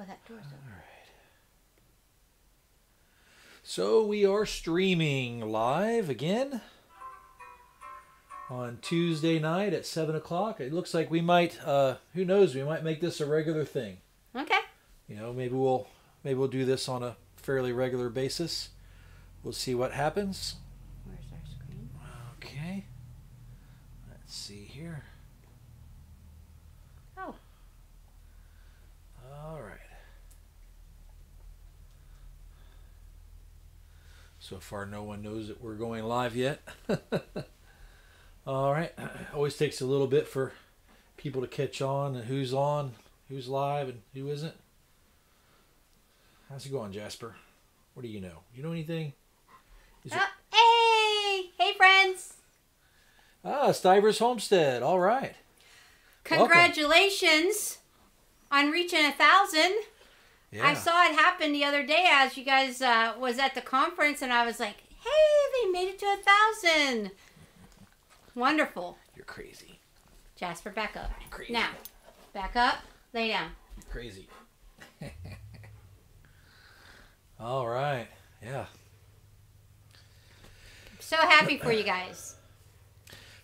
Oh, that door's open. All right. So we are streaming live again on Tuesday night at 7 o'clock. It looks like we might, who knows, we might make this a regular thing. Okay. You know, maybe we'll do this on a fairly regular basis. We'll see what happens. Where's our screen? Okay. Let's see here. Oh. All right. So far, no one knows that we're going live yet. All right. Always takes a little bit for people to catch on and who's live, and who isn't. How's it going, Jasper? What do you know? You know anything? Hey, friends! Stivers Homestead. All right. Congratulations on reaching 1,000. Yeah. I saw it happen the other day as you guys was at the conference, and I was like, hey, they made it to 1,000. Wonderful. You're crazy. Jasper, back up. You're crazy. Now, back up, lay down. You're crazy. All right. Yeah. So happy for you guys.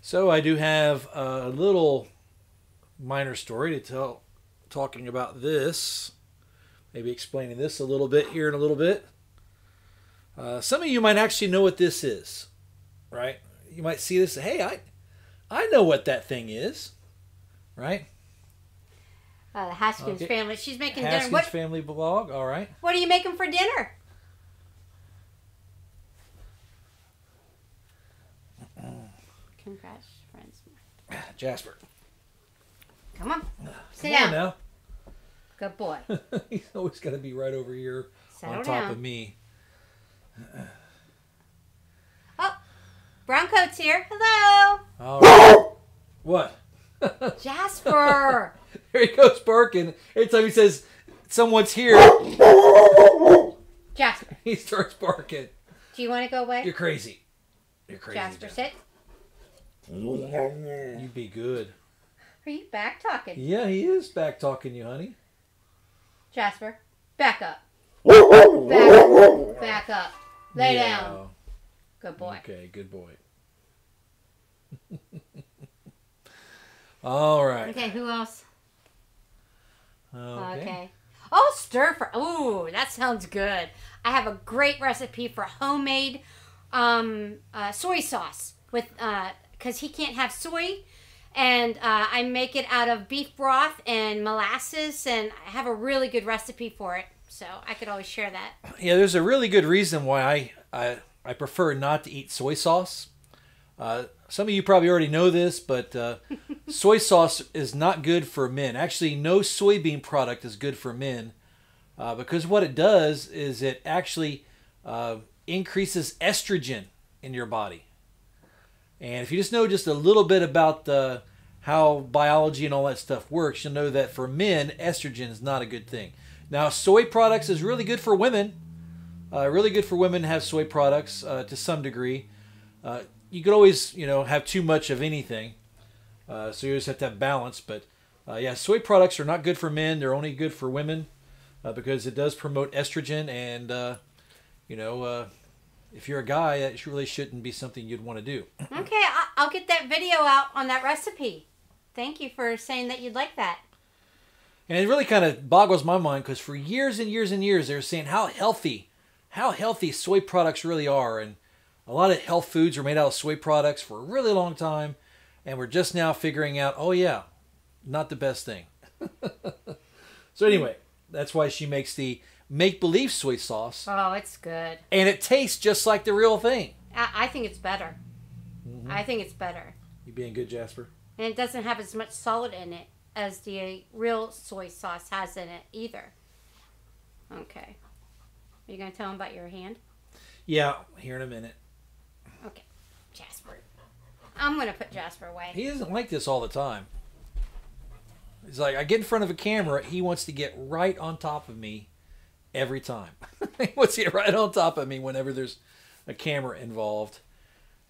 So I do have a little minor story to tell, talking about this. Maybe explaining this a little bit here in a little bit. Some of you might actually know what this is, right? You might see this. Hey, I know what that thing is, right? The Haskins family. She's making dinner. Haskins family blog. All right. What are you making for dinner? Congrats, friends. Jasper. Come on. Sit Come on down. now. Good boy. He's always got to be right over here Settle on top down. of me. Oh, brown coat's here. Hello. All right. What? Jasper. There he goes barking. Every time he says someone's here, Jasper, he starts barking. do you want to go away? You're crazy. You're crazy. Jasper, sit. You'd be good. Are you back talking? Yeah, he is back talking you, honey. Jasper, back up. Back up. Lay Yeah. down. Good boy. Okay, good boy. All right. Okay, who else? Okay. Oh, stir fry. Ooh, that sounds good. I have a great recipe for homemade soy sauce with because he can't have soy, and I make it out of beef broth and molasses, and I have a really good recipe for it. So I could always share that. Yeah, there's a really good reason why I prefer not to eat soy sauce. Some of you probably already know this, but soy sauce is not good for men. Actually, no soybean product is good for men because what it does is it actually increases estrogen in your body. And if you just know just a little bit about how biology and all that stuff works, you'll know that for men, estrogen is not a good thing. Now, soy products is really good for women. Really good for women to have soy products to some degree. You could always, have too much of anything. So you just have to have balance. But yeah, soy products are not good for men. They're only good for women because it does promote estrogen. And, if you're a guy, that really shouldn't be something you'd want to do. Okay, I'll get that video out on that recipe. Thank you for saying that you'd like that. And it really kind of boggles my mind because for years and years and years, they were saying how healthy soy products really are. And a lot of health foods are made out of soy products for a really long time. And we're just now figuring out, oh yeah, not the best thing. So anyway, that's why she makes the make-believe soy sauce. Oh, it's good. And it tastes just like the real thing. I think it's better. Mm-hmm. I think it's better. You being good, Jasper? And it doesn't have as much salt in it as the real soy sauce has in it either. Okay. Are you going to tell him about your hand? Yeah, here in a minute. Okay. Jasper. I'm going to put Jasper away. He doesn't like this all the time. He's like, I get in front of a camera, he wants to get right on top of me every time. He wants to get right on top of me whenever there's a camera involved.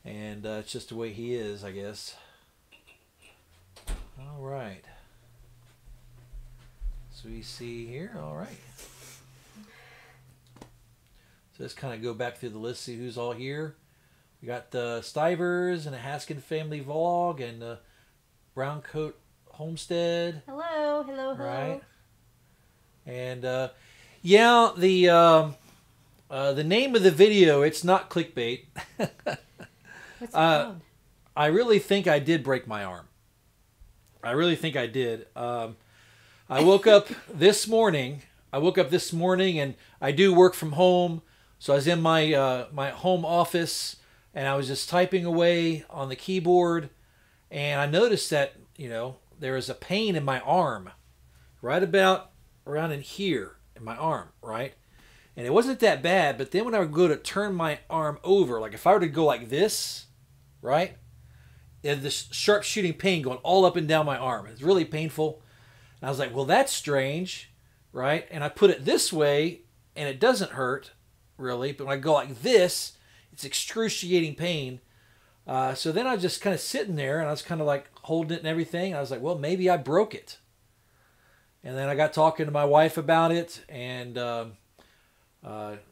And it's just the way he is, I guess. All right. So we see here. All right. So let's kind of go back through the list, see who's all here. We got the Stivers and a Haskin family vlog and Browncoat Homestead. Hello, hello, hello. Right. And yeah, the name of the video, it's not clickbait. What's it called? I really think I did break my arm. I really think I did. I woke up this morning. And I do work from home. So I was in my my home office and I was just typing away on the keyboard, and I noticed that, you know, there was a pain in my arm, right about around in here in my arm, right? And it wasn't that bad, but then when I would go to turn my arm over, like if I were to go like this, right? It had this sharp shooting pain going all up and down my arm. It's really painful. And I was like, well, that's strange, right? And I put it this way, and it doesn't hurt, really. But when I go like this, it's excruciating pain. So then I was just kind of sitting there, and I was kind of like holding it and everything. I was like, well, maybe I broke it. And then I got talking to my wife about it, and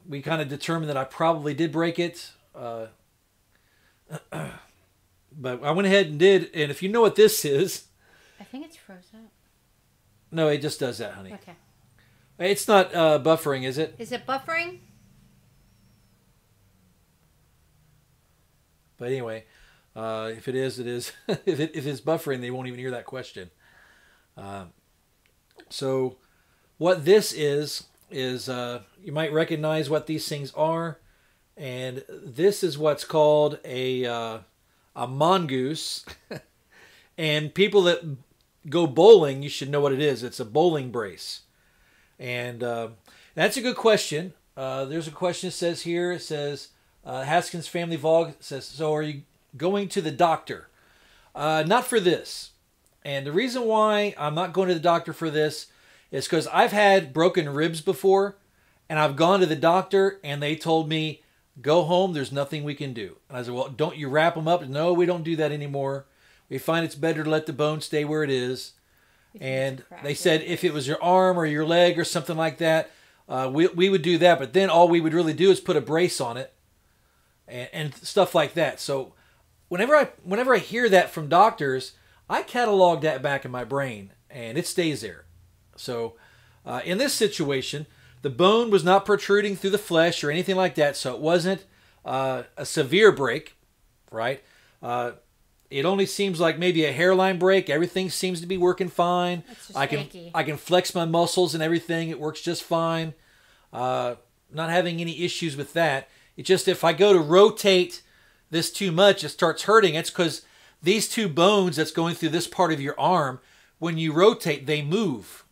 we kind of determined that I probably did break it. But I went ahead and did, and if you know what this is... I think it's froze up. No, it just does that, honey. Okay. It's not buffering, is it? Is it buffering? But anyway, if it is, it is. if it's buffering, they won't even hear that question. So what this is you might recognize what these things are. And this is what's called a mongoose. And people that go bowling, you should know what it is. It's a bowling brace. And that's a good question. There's a question that says here, it says, Haskins Family Vlog says, so are you going to the doctor? Not for this. And the reason why I'm not going to the doctor for this is because I've had broken ribs before, and I've gone to the doctor, and they told me, go home, there's nothing we can do. And I said, well, don't you wrap them up? No, we don't do that anymore. We find it's better to let the bone stay where it is. And they said if it was your arm or your leg or something like that, we would do that. But then all we would really do is put a brace on it and stuff like that. So whenever I hear that from doctors, I catalog that back in my brain, and it stays there. So in this situation, the bone was not protruding through the flesh or anything like that, so it wasn't a severe break, right? It only seems like maybe a hairline break. Everything seems to be working fine. I can flex my muscles and everything. It works just fine. Not having any issues with that. It's just if I go to rotate this too much, it starts hurting. It's because these two bones that's going through this part of your arm, when you rotate, they move.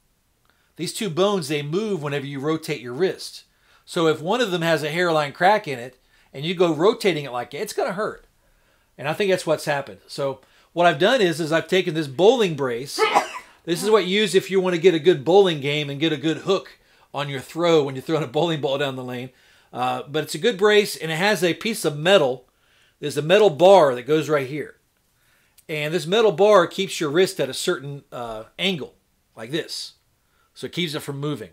These two bones, they move whenever you rotate your wrist. So if one of them has a hairline crack in it, and you go rotating it like that, it's going to hurt. And I think that's what's happened. So what I've done is I've taken this bowling brace. This is what you use if you want to get a good bowling game and get a good hook on your throw when you're throwing a bowling ball down the lane. But it's a good brace, and it has a piece of metal. There's a metal bar that goes right here. And this metal bar keeps your wrist at a certain angle, like this. So it keeps it from moving.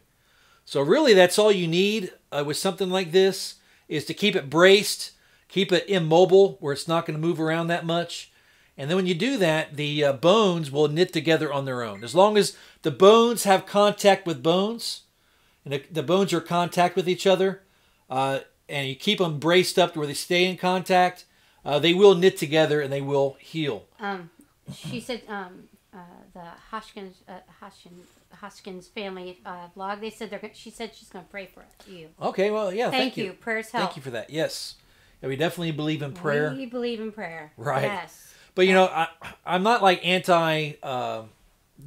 So really that's all you need with something like this, is to keep it braced, keep it immobile where it's not going to move around that much. And then when you do that, the bones will knit together on their own. As long as the bones have contact with bones, and the bones are in contact with each other, and you keep them braced up to where they stay in contact, they will knit together and they will heal. She said the Hoskins family vlog. They said she said she's going to pray for you. Okay, well, yeah, thank you. Prayers help. Thank you for that. Yes, yeah, we definitely believe in prayer. We believe in prayer. Right. Yes. But you know, I'm not like anti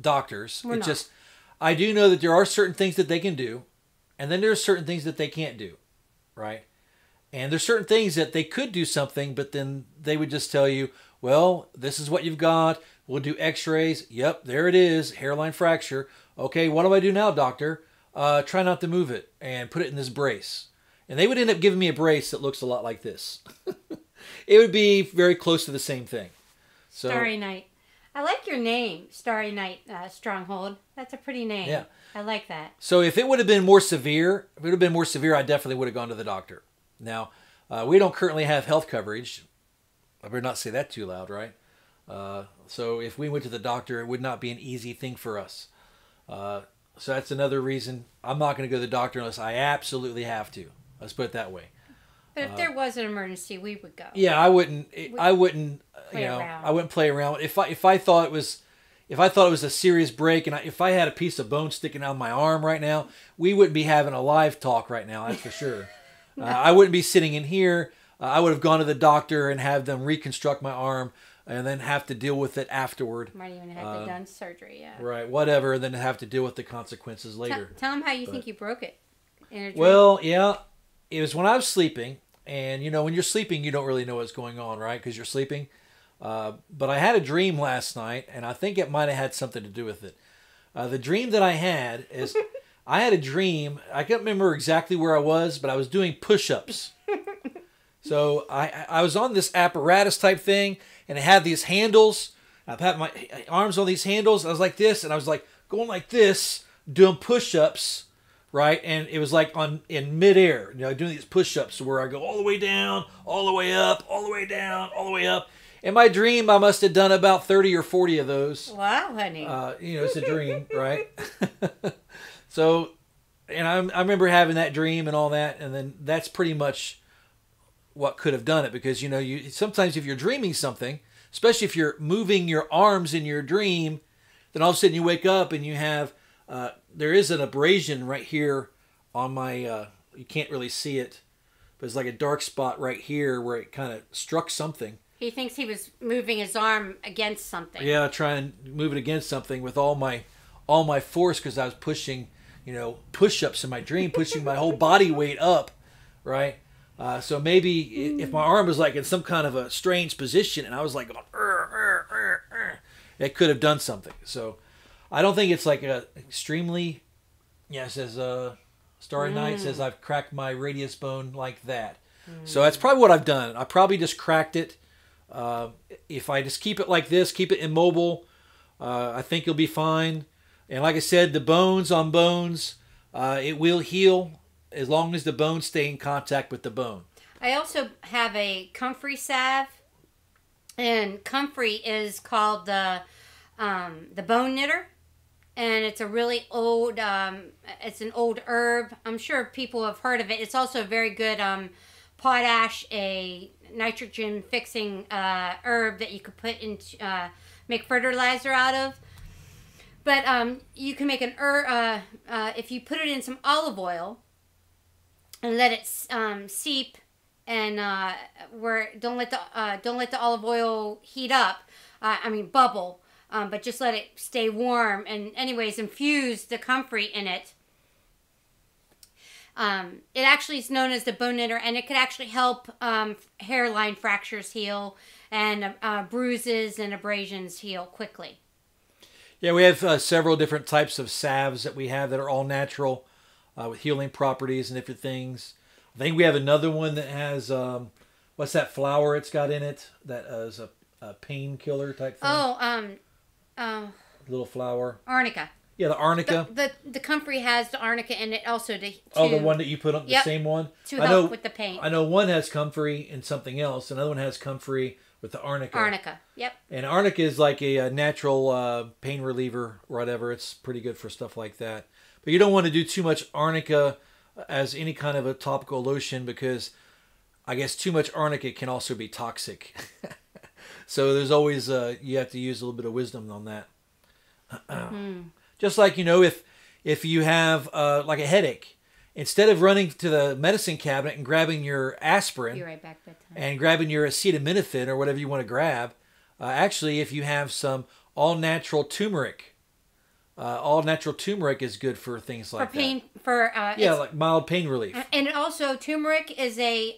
doctors. We're not. Just I do know that there are certain things that they can do, and then there's certain things that they can't do, right? And there's certain things that they could do something, but then they would just tell you, well, this is what you've got. We'll do x-rays. Yep, there it is, hairline fracture. Okay, what do I do now, doctor? Try not to move it and put it in this brace. And they would end up giving me a brace that looks a lot like this. It would be very close to the same thing. So, Starry Night. I like your name, Starry Night Stronghold. That's a pretty name. Yeah. I like that. So if it would have been more severe, I definitely would have gone to the doctor. Now, we don't currently have health coverage. I better not say that too loud, right? So if we went to the doctor, it would not be an easy thing for us. So that's another reason I'm not going to go to the doctor unless I absolutely have to. Let's put it that way. But if there was an emergency, we would go. Yeah, I wouldn't. I wouldn't. Around. I wouldn't play around. If I thought it was a serious break, and if I had a piece of bone sticking out of my arm right now, we wouldn't be having a live talk right now. That's for sure. I wouldn't be sitting in here. I would have gone to the doctor and have them reconstruct my arm, and then have to deal with it afterward. Might even have done surgery. Yeah. Right. Whatever. And then have to deal with the consequences later. Tell them how you think you broke it. In a dream. Well, yeah, it was when I was sleeping, and when you're sleeping, you don't really know what's going on, right? Because you're sleeping. But I had a dream last night, and I think it might have had something to do with it. The dream that I had is, I had a dream. I can't remember exactly where I was, but I was doing push-ups. So I was on this apparatus type thing, and it had these handles. I've had my arms on these handles. I was like this, and I was like going like this, doing push-ups, right? And it was like in midair, doing these push-ups where I go all the way down, all the way up, all the way down, all the way up. In my dream, I must have done about 30 or 40 of those. Wow, honey. It's a dream, right? So, and I remember having that dream and all that, and then that's pretty much what could have done it, because you sometimes if you're dreaming something, especially if you're moving your arms in your dream, then all of a sudden you wake up and you have there is an abrasion right here on my you can't really see it, but it's like a dark spot right here where it kind of struck something. He thinks he was moving his arm against something. Yeah, trying to move it against something with all my force, because I was pushing, push-ups in my dream, pushing my whole body weight up, right? So maybe if my arm was like in some kind of a strange position and I was like going, it could have done something. So I don't think it's like a extremely, it says Starry Night says I've cracked my radius bone like that. So that's probably what I've done. I probably just cracked it. If I just keep it like this, keep it immobile, I think you'll be fine. And like I said, the bones on bones, it will heal as long as the bones stay in contact with the bone. I also have a comfrey salve, and comfrey is called the bone knitter, and it's a really old, it's an old herb. I'm sure people have heard of it. It's also a very good potash, a nitrogen fixing herb that you could put into make fertilizer out of. But you can make an herb if you put it in some olive oil and let it seep, and don't let the olive oil heat up. Bubble. But just let it stay warm. And anyways, infuse the comfrey in it. It actually is known as the bone knitter, and it could actually help hairline fractures heal, and bruises and abrasions heal quickly. Yeah, we have several different types of salves that we have that are all natural, with healing properties and different things. I think we have another one that has, what's that flower it's got in it? That is a painkiller type thing. Little flower. Arnica. Yeah, the arnica. The comfrey has the arnica in it also. The one that you put on, the same one? To help with the pain. I know one has comfrey and something else. Another one has comfrey with the arnica. Arnica, yep. And arnica is like a natural pain reliever, whatever. It's pretty good for stuff like that. But you don't want to do too much arnica as any kind of a topical lotion, because I guess too much arnica can also be toxic. So there's always, you have to use a little bit of wisdom on that. Just like, if you have like a headache, instead of running to the medicine cabinet and grabbing your aspirin, be right back, bedtime, and grabbing your acetaminophen or whatever you want to grab, actually, if you have some all-natural turmeric, all-natural turmeric is good for things like pain, that. Like mild pain relief. And also, turmeric is a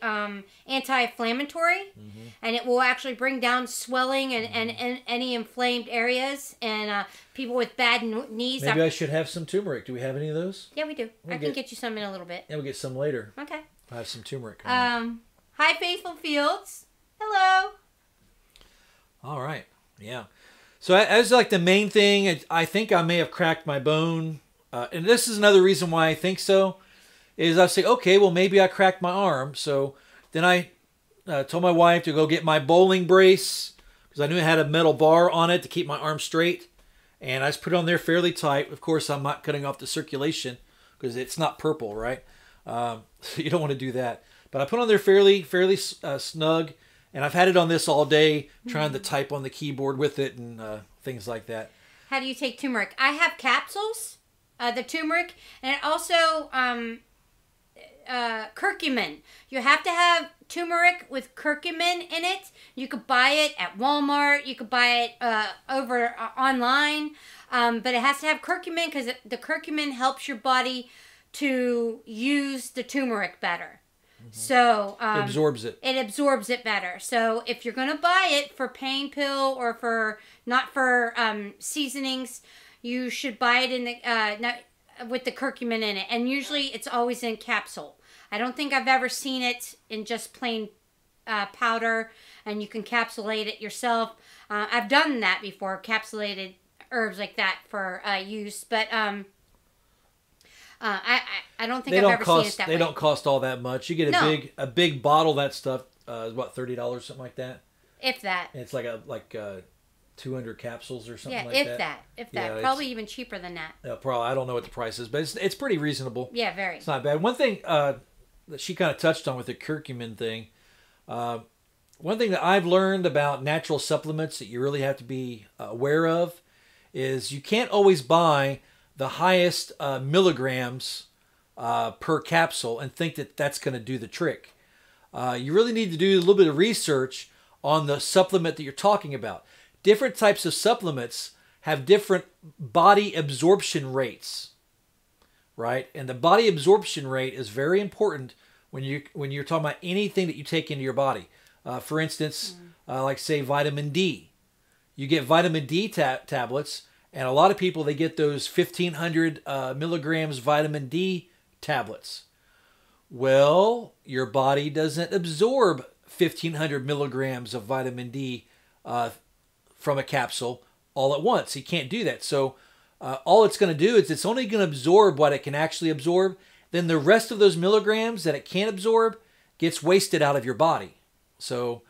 anti-inflammatory, and it will actually bring down swelling and any inflamed areas, and people with bad knees. Maybe I should have some turmeric. Do we have any of those? Yeah, we do. I can get you some in a little bit. Yeah, we'll get some later. Okay. I have some turmeric. Hi, Faithful Fields. Hello. All right. Yeah. So as like the main thing, I think I may have cracked my bone and this is another reason why I think so, is I say, okay, well, maybe I cracked my arm. So then I told my wife to go get my bowling brace because I knew it had a metal bar on it to keep my arm straight. And I just put it on there fairly tight. Of course, I'm not cutting off the circulation because it's not purple, right? So you don't want to do that. But I put it on there fairly snug. And I've had it on this all day, trying to type on the keyboard with it and things like that. How do you take turmeric? I have capsules, the turmeric, and also curcumin. You have to have turmeric with curcumin in it. You could buy it at Walmart. You could buy it over online. But it has to have curcumin because the curcumin helps your body to use the turmeric better. So It absorbs it. It absorbs it better. So if you're gonna buy it for pain pill or for not for seasonings, you should buy it in the with the curcumin in it. And usually it's always in capsule. I don't think I've ever seen it in just plain powder, and you can capsulate it yourself. I've done that before, capsulated herbs like that for use, but I don't think I've ever seen it that way. They don't cost all that much. You get a big bottle of that stuff. Is about $30, something like that. If that. And it's like 200 capsules or something like that. If that. Probably even cheaper than that. Probably. I don't know what the price is, but it's pretty reasonable. Yeah, very. It's not bad. One thing that she kind of touched on with the curcumin thing. One thing that I've learned about natural supplements that you really have to be aware of is you can't always buy the highest milligrams per capsule and think that that's going to do the trick. You really need to do a little bit of research on the supplement that you're talking about. Different types of supplements have different body absorption rates, right? And the body absorption rate is very important when you're talking about anything that you take into your body. For instance, like say vitamin D. You get vitamin D tablets, and a lot of people, they get those 1,500 milligrams vitamin D tablets. Well, your body doesn't absorb 1,500 milligrams of vitamin D from a capsule all at once. You can't do that. So all it's going to do is it's only going to absorb what it can actually absorb. Then the rest of those milligrams that it can't absorb gets wasted out of your body. So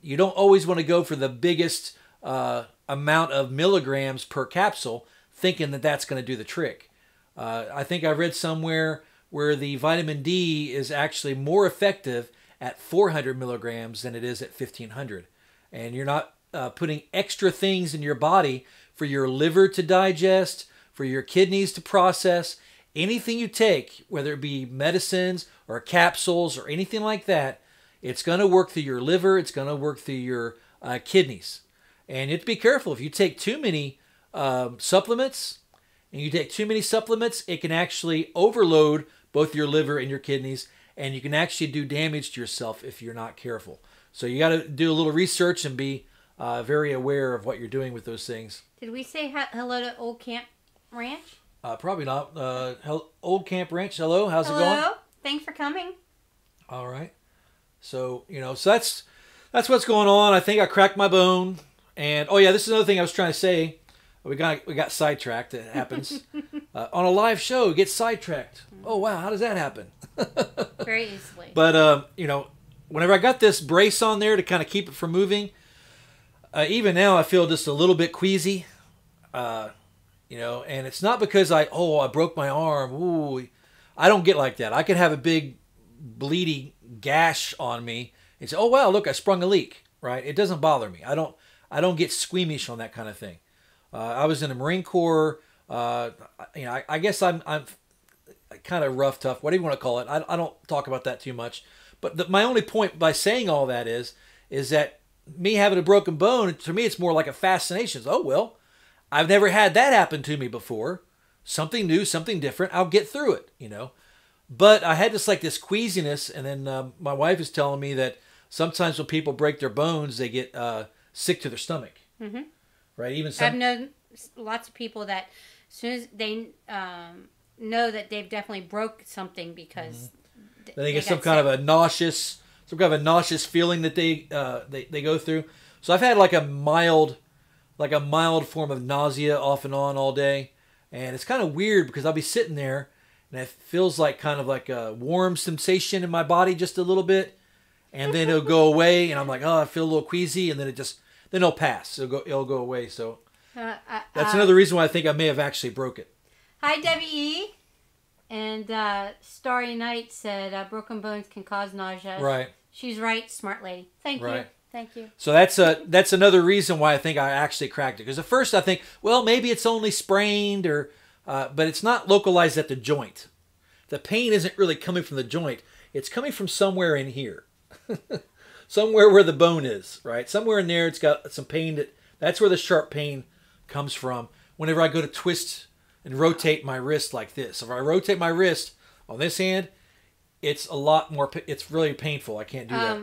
you don't always want to go for the biggest amount of milligrams per capsule thinking that that's going to do the trick. I think I read somewhere where the vitamin D is actually more effective at 400 milligrams than it is at 1,500. And you're not putting extra things in your body for your liver to digest, for your kidneys to process. Anything you take, whether it be medicines or capsules or anything like that, it's going to work through your liver. It's going to work through your kidneys. And you have to be careful. If you take too many supplements, it can actually overload both your liver and your kidneys, and you can actually do damage to yourself if you're not careful. So you got to do a little research and be very aware of what you're doing with those things. Did we say hello to Old Camp Ranch? Probably not. Old Camp Ranch, hello. How's it going? Hello. Thanks for coming. All right. So, so that's what's going on. I think I cracked my bone. And, oh yeah, this is another thing I was trying to say. We got sidetracked. It happens. On a live show, get sidetracked. Oh, wow. How does that happen? Very easily. But, whenever I got this brace on there to kind of keep it from moving, even now I feel just a little bit queasy. And it's not because I broke my arm. Ooh, I don't get like that. I can have a big bleedy gash on me and say, oh, wow, look, I sprung a leak, right? It doesn't bother me. I don't get squeamish on that kind of thing. I was in the Marine Corps. I guess I'm kind of rough, tough, whatever you want to call it. I don't talk about that too much. But my only point by saying all that is that me having a broken bone, to me, it's more like a fascination. Oh, well, I've never had that happen to me before. Something new, something different. I'll get through it, But I had this queasiness, and then my wife is telling me that sometimes when people break their bones, they get sick to their stomach. Mm-hmm. Right? Even I've known lots of people that as soon as they know that they've definitely broke something because then they get some kind of a nauseous feeling that they go through. So I've had like a mild form of nausea off and on all day, And it's kind of weird because I'll be sitting there and it feels like kind of like a warm sensation in my body just a little bit. And then it'll go away and I'm like, oh, I feel a little queasy. And then then it'll pass. It'll go away. So that's another reason why I think I may have actually broke it. Hi, Debbie E. And Starry Night said broken bones can cause nausea. Right. She's right, smart lady. Thank you. Thank you. So that's another reason why I think I actually cracked it. Because at first I think, well, maybe it's only sprained, but it's not localized at the joint. The pain isn't really coming from the joint. It's coming from somewhere in here. Somewhere where the bone is, right? Somewhere in there it's got some pain. That's where the sharp pain comes from. Whenever I go to twist and rotate my wrist like this. If I rotate my wrist on this hand, it's a lot more, it's really painful. I can't do that.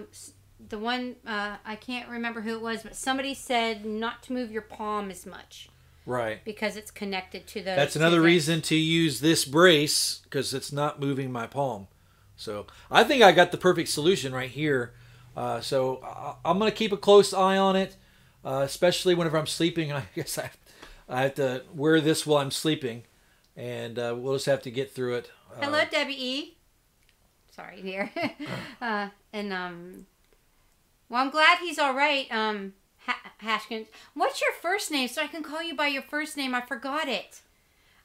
The one, I can't remember who it was, but somebody said not to move your palm as much. Right. Because it's connected to those. That's another reason to use this brace, because it's not moving my palm. So I think I got the perfect solution right here. So I'm going to keep a close eye on it, especially whenever I'm sleeping. I guess I have to wear this while I'm sleeping, and we'll just have to get through it. Hello, Debbie E. Sorry, here. Well, I'm glad he's all right. Hashkins, what's your first name so I can call you by your first name? I forgot it.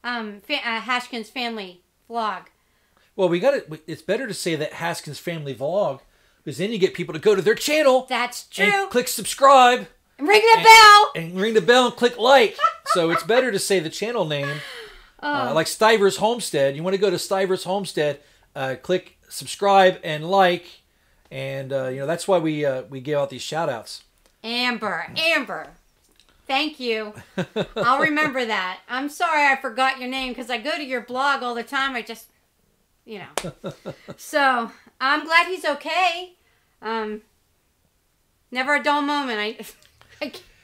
Hashkins Family Vlog. Well, it's better to say that Haskins Family Vlog, because then you get people to go to their channel. That's true. And click subscribe. And ring the bell. And ring the bell and click like. So it's better to say the channel name. Like Stivers Homestead. You want to go to Stivers Homestead, click subscribe and like. And, that's why we give out these shout outs. Amber. Thank you. I'll remember that. I'm sorry I forgot your name because I go to your blog all the time. I just, So, I'm glad he's okay. Never a dull moment.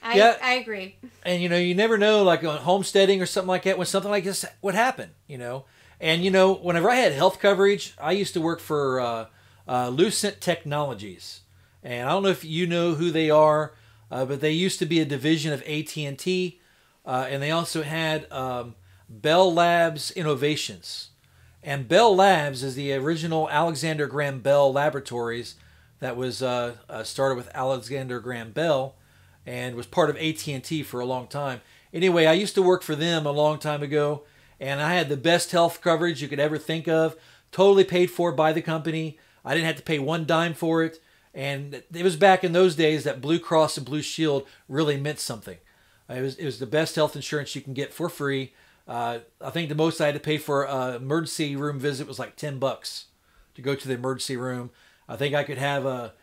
I agree. And, you never know, like on homesteading or something like that, when something like this would happen, And, whenever I had health coverage, I used to work for Lucent Technologies. And I don't know if you know who they are, but they used to be a division of AT&T, and they also had Bell Labs Innovations. And Bell Labs is the original Alexander Graham Bell Laboratories that was started with Alexander Graham Bell and was part of AT&T for a long time. Anyway, I used to work for them a long time ago, and I had the best health coverage you could ever think of, totally paid for by the company. I didn't have to pay one dime for it. And it was back in those days that Blue Cross and Blue Shield really meant something. It was the best health insurance you can get for free. I think the most I had to pay for an emergency room visit was like $10 to go to the emergency room. I think I could have a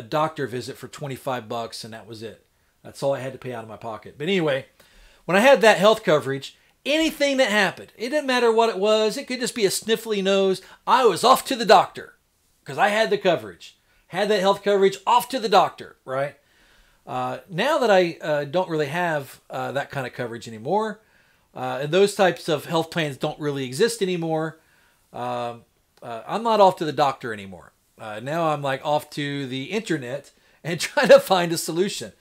doctor visit for $25, and that was it. That's all I had to pay out of my pocket. But anyway, when I had that health coverage, anything that happened, it didn't matter what it was. It could just be a sniffly nose. I was off to the doctor because I had the coverage. Had that health coverage, off to the doctor, right? Now that I don't really have that kind of coverage anymore, and those types of health plans don't really exist anymore, I'm not off to the doctor anymore. Now I'm like off to the internet and trying to find a solution,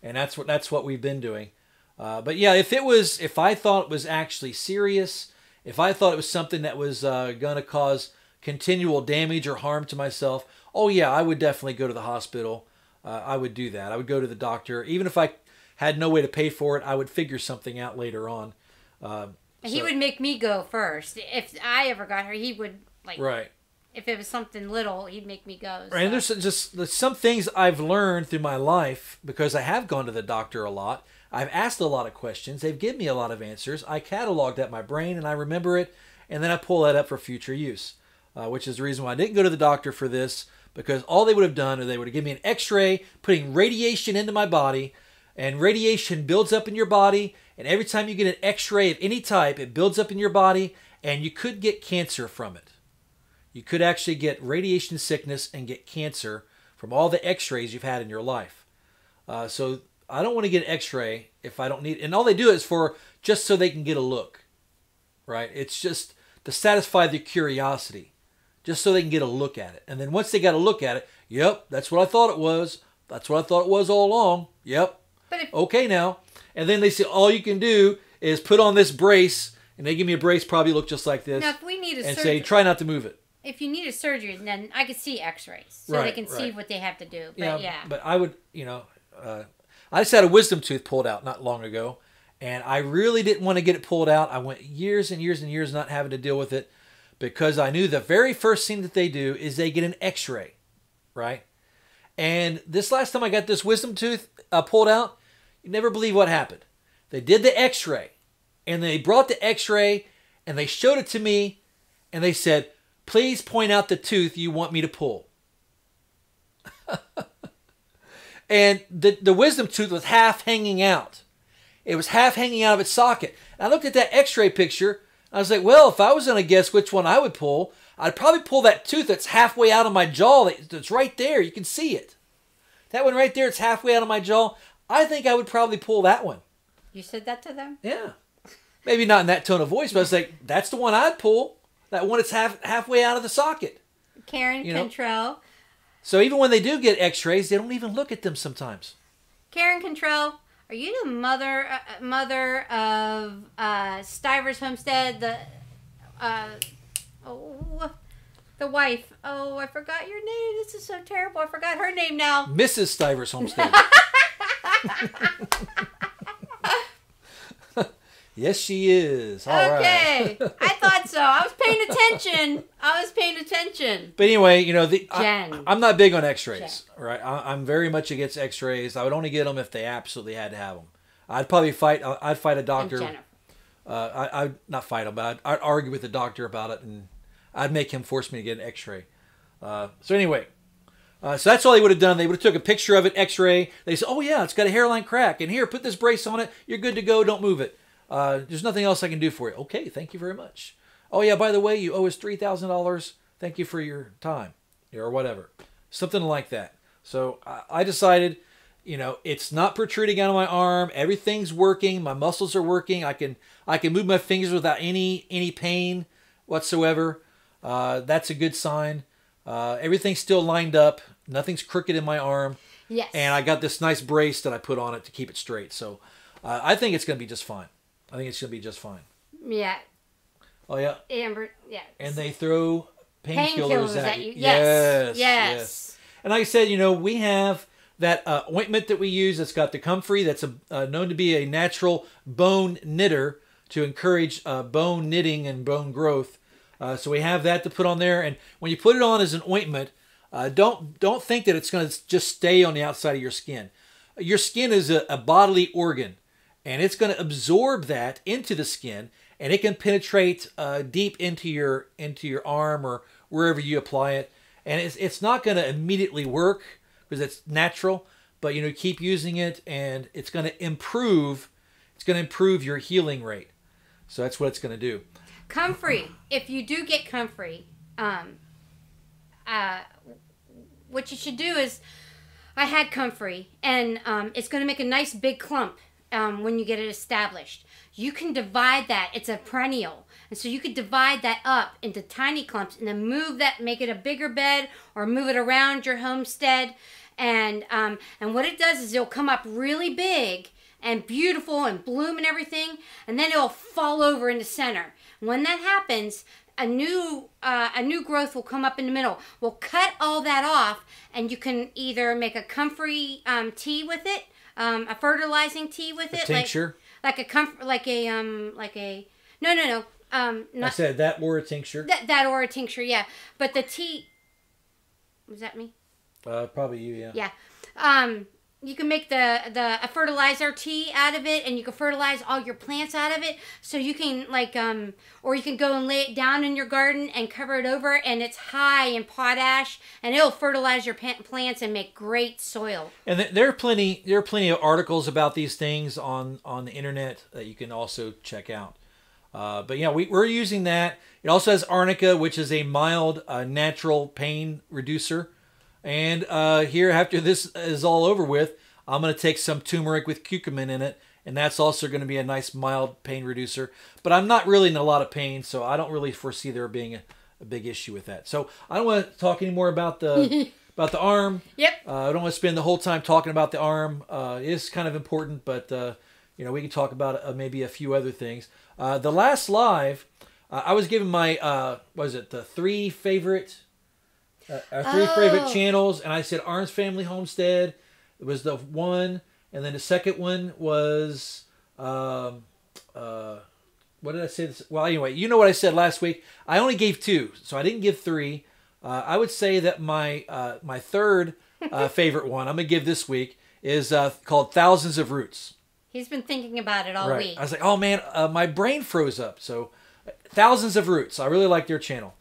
and that's what we've been doing. But yeah, if I thought it was actually serious, if I thought it was something that was going to cause continual damage or harm to myself, oh yeah, I would definitely go to the hospital. I would do that. I would go to the doctor. Even if I had no way to pay for it, I would figure something out later on. He would make me go first. If I ever got her, he would, right. If it was something little, he'd make me go. So. Right, and there's some things I've learned through my life because I have gone to the doctor a lot. I've asked a lot of questions. They've given me a lot of answers. I cataloged that in my brain and I remember it, and then I pull that up for future use. Which is the reason why I didn't go to the doctor for this, because all they would have done is they would have given me an x-ray, putting radiation into my body, and radiation builds up in your body, and every time you get an x-ray of any type, it builds up in your body, and you could get cancer from it. You could actually get radiation sickness and get cancer from all the x-rays you've had in your life. So I don't want to get an x-ray if I don't need it. And all they do is just so they can get a look, right? It's just to satisfy their curiosity. Just so they can get a look at it. And then once they got a look at it, yep, that's what I thought it was. That's what I thought it was all along. Yep. Okay now. And then they say all you can do is put on this brace, and they give me a brace probably look just like this, Now, if we need a and surgery, say try not to move it. if you need a surgery, then I could see X-rays so Right, they can see right. what they have to do. But yeah. But I would, I just had a wisdom tooth pulled out not long ago, and I really didn't want to get it pulled out. I went years and years and years not having to deal with it because I knew the very first thing that they do is they get an X-ray, right? And this last time I got this wisdom tooth pulled out, you never believe what happened. They did the X-ray, and they brought the X-ray, and they showed it to me, and they said, "Please point out the tooth you want me to pull." And the wisdom tooth was half hanging out. It was half hanging out of its socket. And I looked at that X-ray picture. I was like, well, if I was going to guess which one I would pull, I'd probably pull that tooth that's halfway out of my jaw. That's right there. You can see it. That one right there, it's halfway out of my jaw. I think I would probably pull that one. You said that to them? Yeah. Maybe not in that tone of voice, but I was like, that's the one I'd pull. That one that's halfway out of the socket. Karen Cantrell. So even when they do get X-rays, they don't even look at them sometimes. Karen Cantrell, are you the mother of Stivers Homestead? The wife. Oh, I forgot your name. This is so terrible. I forgot her name now. Mrs. Stivers Homestead. Yes, she is. All okay. right. I thought so. I was paying attention. But anyway, Jen. I'm not big on X-rays. Right? I'm very much against X-rays. I would only get them if they absolutely had to have them. I'd probably fight a doctor. And Jennifer. I'd not fight him, but I'd argue with the doctor about it, and I'd make him force me to get an X-ray. So anyway, so that's all they would have done. They would have took a picture of it, X-ray. They said, "Oh yeah, it's got a hairline crack, and here, put this brace on it. You're good to go. Don't move it. There's nothing else I can do for you." Okay, thank you very much. "Oh yeah, by the way, you owe us $3,000. Thank you for your time," or whatever, something like that. So I decided, it's not protruding out of my arm. Everything's working. My muscles are working. I can move my fingers without any pain whatsoever. That's a good sign. Everything's still lined up. Nothing's crooked in my arm. Yes. And I got this nice brace that I put on it to keep it straight. So I think it's going to be just fine. Yeah. Oh, yeah. Amber, yeah. And they throw painkillers at you. Yes. And like I said, we have that ointment that we use that's got the Comfrey. That's known to be a natural bone knitter to encourage bone knitting and bone growth. So we have that to put on there. And when you put it on as an ointment, don't think that it's going to just stay on the outside of your skin. Your skin is a bodily organ, and it's going to absorb that into the skin, and it can penetrate deep into your arm or wherever you apply it. And it's not going to immediately work because it's natural, but keep using it, and it's going to improve. It's going to improve your healing rate. So that's what it's going to do. Comfrey. If you do get Comfrey, what you should do is, I had Comfrey, and it's going to make a nice big clump when you get it established. You can divide that. It's a perennial. And so you could divide that up into tiny clumps and then move that, make it a bigger bed or move it around your homestead. And what it does is it'll come up really big and beautiful and bloom and everything, and then it'll fall over in the center. When that happens, a new growth will come up in the middle. We'll cut all that off, and you can either make a Comfrey tea with it, a fertilizing tea with it, tincture, no. I said that or a tincture. That or a tincture, yeah. But the tea, was that me? Probably you, yeah. Yeah. You can make a fertilizer tea out of it, and you can fertilize all your plants out of it. So you can or you can go and lay it down in your garden and cover it over, and it's high in potash, and it'll fertilize your plants and make great soil. And there are plenty of articles about these things on the internet that you can also check out. But yeah, we're using that. It also has arnica, which is a mild natural pain reducer. And here, after this is all over with, I'm going to take some turmeric with curcumin in it, and that's also going to be a nice mild pain reducer. But I'm not really in a lot of pain, so I don't really foresee there being a big issue with that. So I don't want to talk anymore about the arm. Yep. I don't want to spend the whole time talking about the arm. It is kind of important, but we can talk about maybe a few other things. The last live, I was giving my the three favorite channels, and I said Arms Family Homestead. It was the one, and then the second one was what did I say? Well, anyway, you know what I said last week. I only gave two, so I didn't give three. I would say that my third favorite one I'm gonna give this week is called Thousands of Roots. He's been thinking about it all week. I was like, oh man, my brain froze up. So Thousands of Roots. I really like their channel.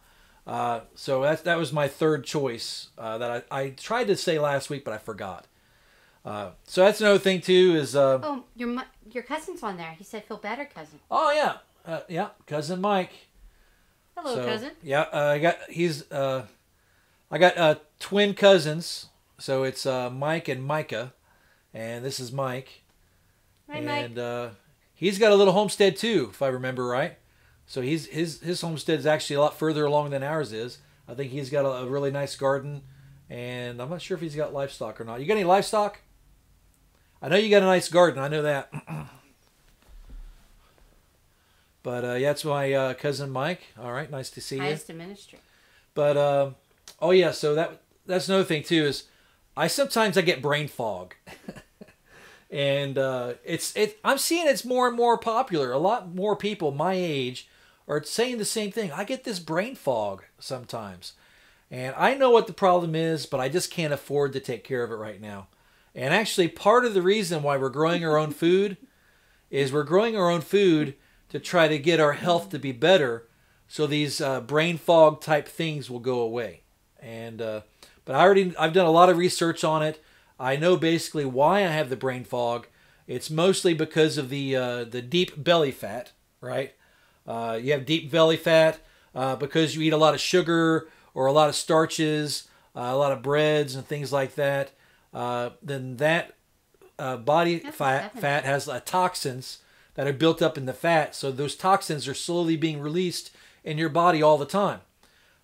So that was my third choice that I tried to say last week, but I forgot. So that's another thing too is your cousin's on there. He said feel better, cousin. Oh yeah, cousin Mike. Hello, cousin. Yeah, I got twin cousins, so it's Mike and Micah, and this is Mike. Hi, Mike. And he's got a little homestead too, if I remember right. So his homestead is actually a lot further along than ours is. I think he's got a really nice garden, and I'm not sure if he's got livestock or not. You got any livestock? I know you got a nice garden. I know that. But yeah, it's my cousin Mike. All right, nice to see you. Highest in ministry. But oh yeah, so that's another thing too is I sometimes get brain fog, and I'm seeing it's more and more popular. A lot more people my age are saying the same thing. I get this brain fog sometimes, and I know what the problem is, but I just can't afford to take care of it right now. And actually, part of the reason why we're growing our own food is we're growing our own food to try to get our health to be better, so these brain fog type things will go away. And but I've done a lot of research on it. I know basically why I have the brain fog. It's mostly because of the deep belly fat, right? You have deep belly fat because you eat a lot of sugar or a lot of starches, a lot of breads and things like that. Then that body fat has toxins that are built up in the fat. So those toxins are slowly being released in your body all the time.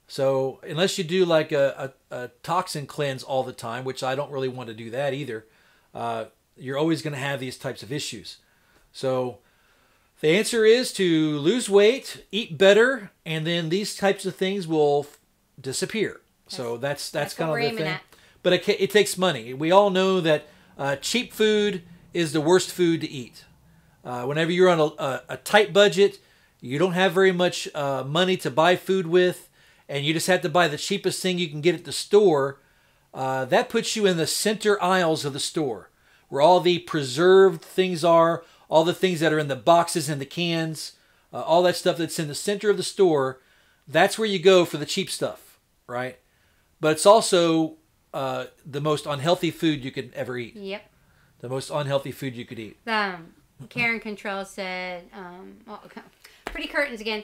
So unless you do like a toxin cleanse all the time, which I don't really want to do that either, you're always going to have these types of issues. So the answer is to lose weight, eat better, and then these types of things will disappear. So that's kind of the thing. But it takes money. We all know that cheap food is the worst food to eat. Whenever you're on a tight budget, you don't have very much money to buy food with, and you just have to buy the cheapest thing you can get at the store, that puts you in the center aisles of the store, where all the preserved things are, all the things that are in the boxes and the cans, all that stuff that's in the center of the store. That's where you go for the cheap stuff, right? But it's also the most unhealthy food you could ever eat. Yep. The most unhealthy food you could eat. Karen Control said, pretty curtains again.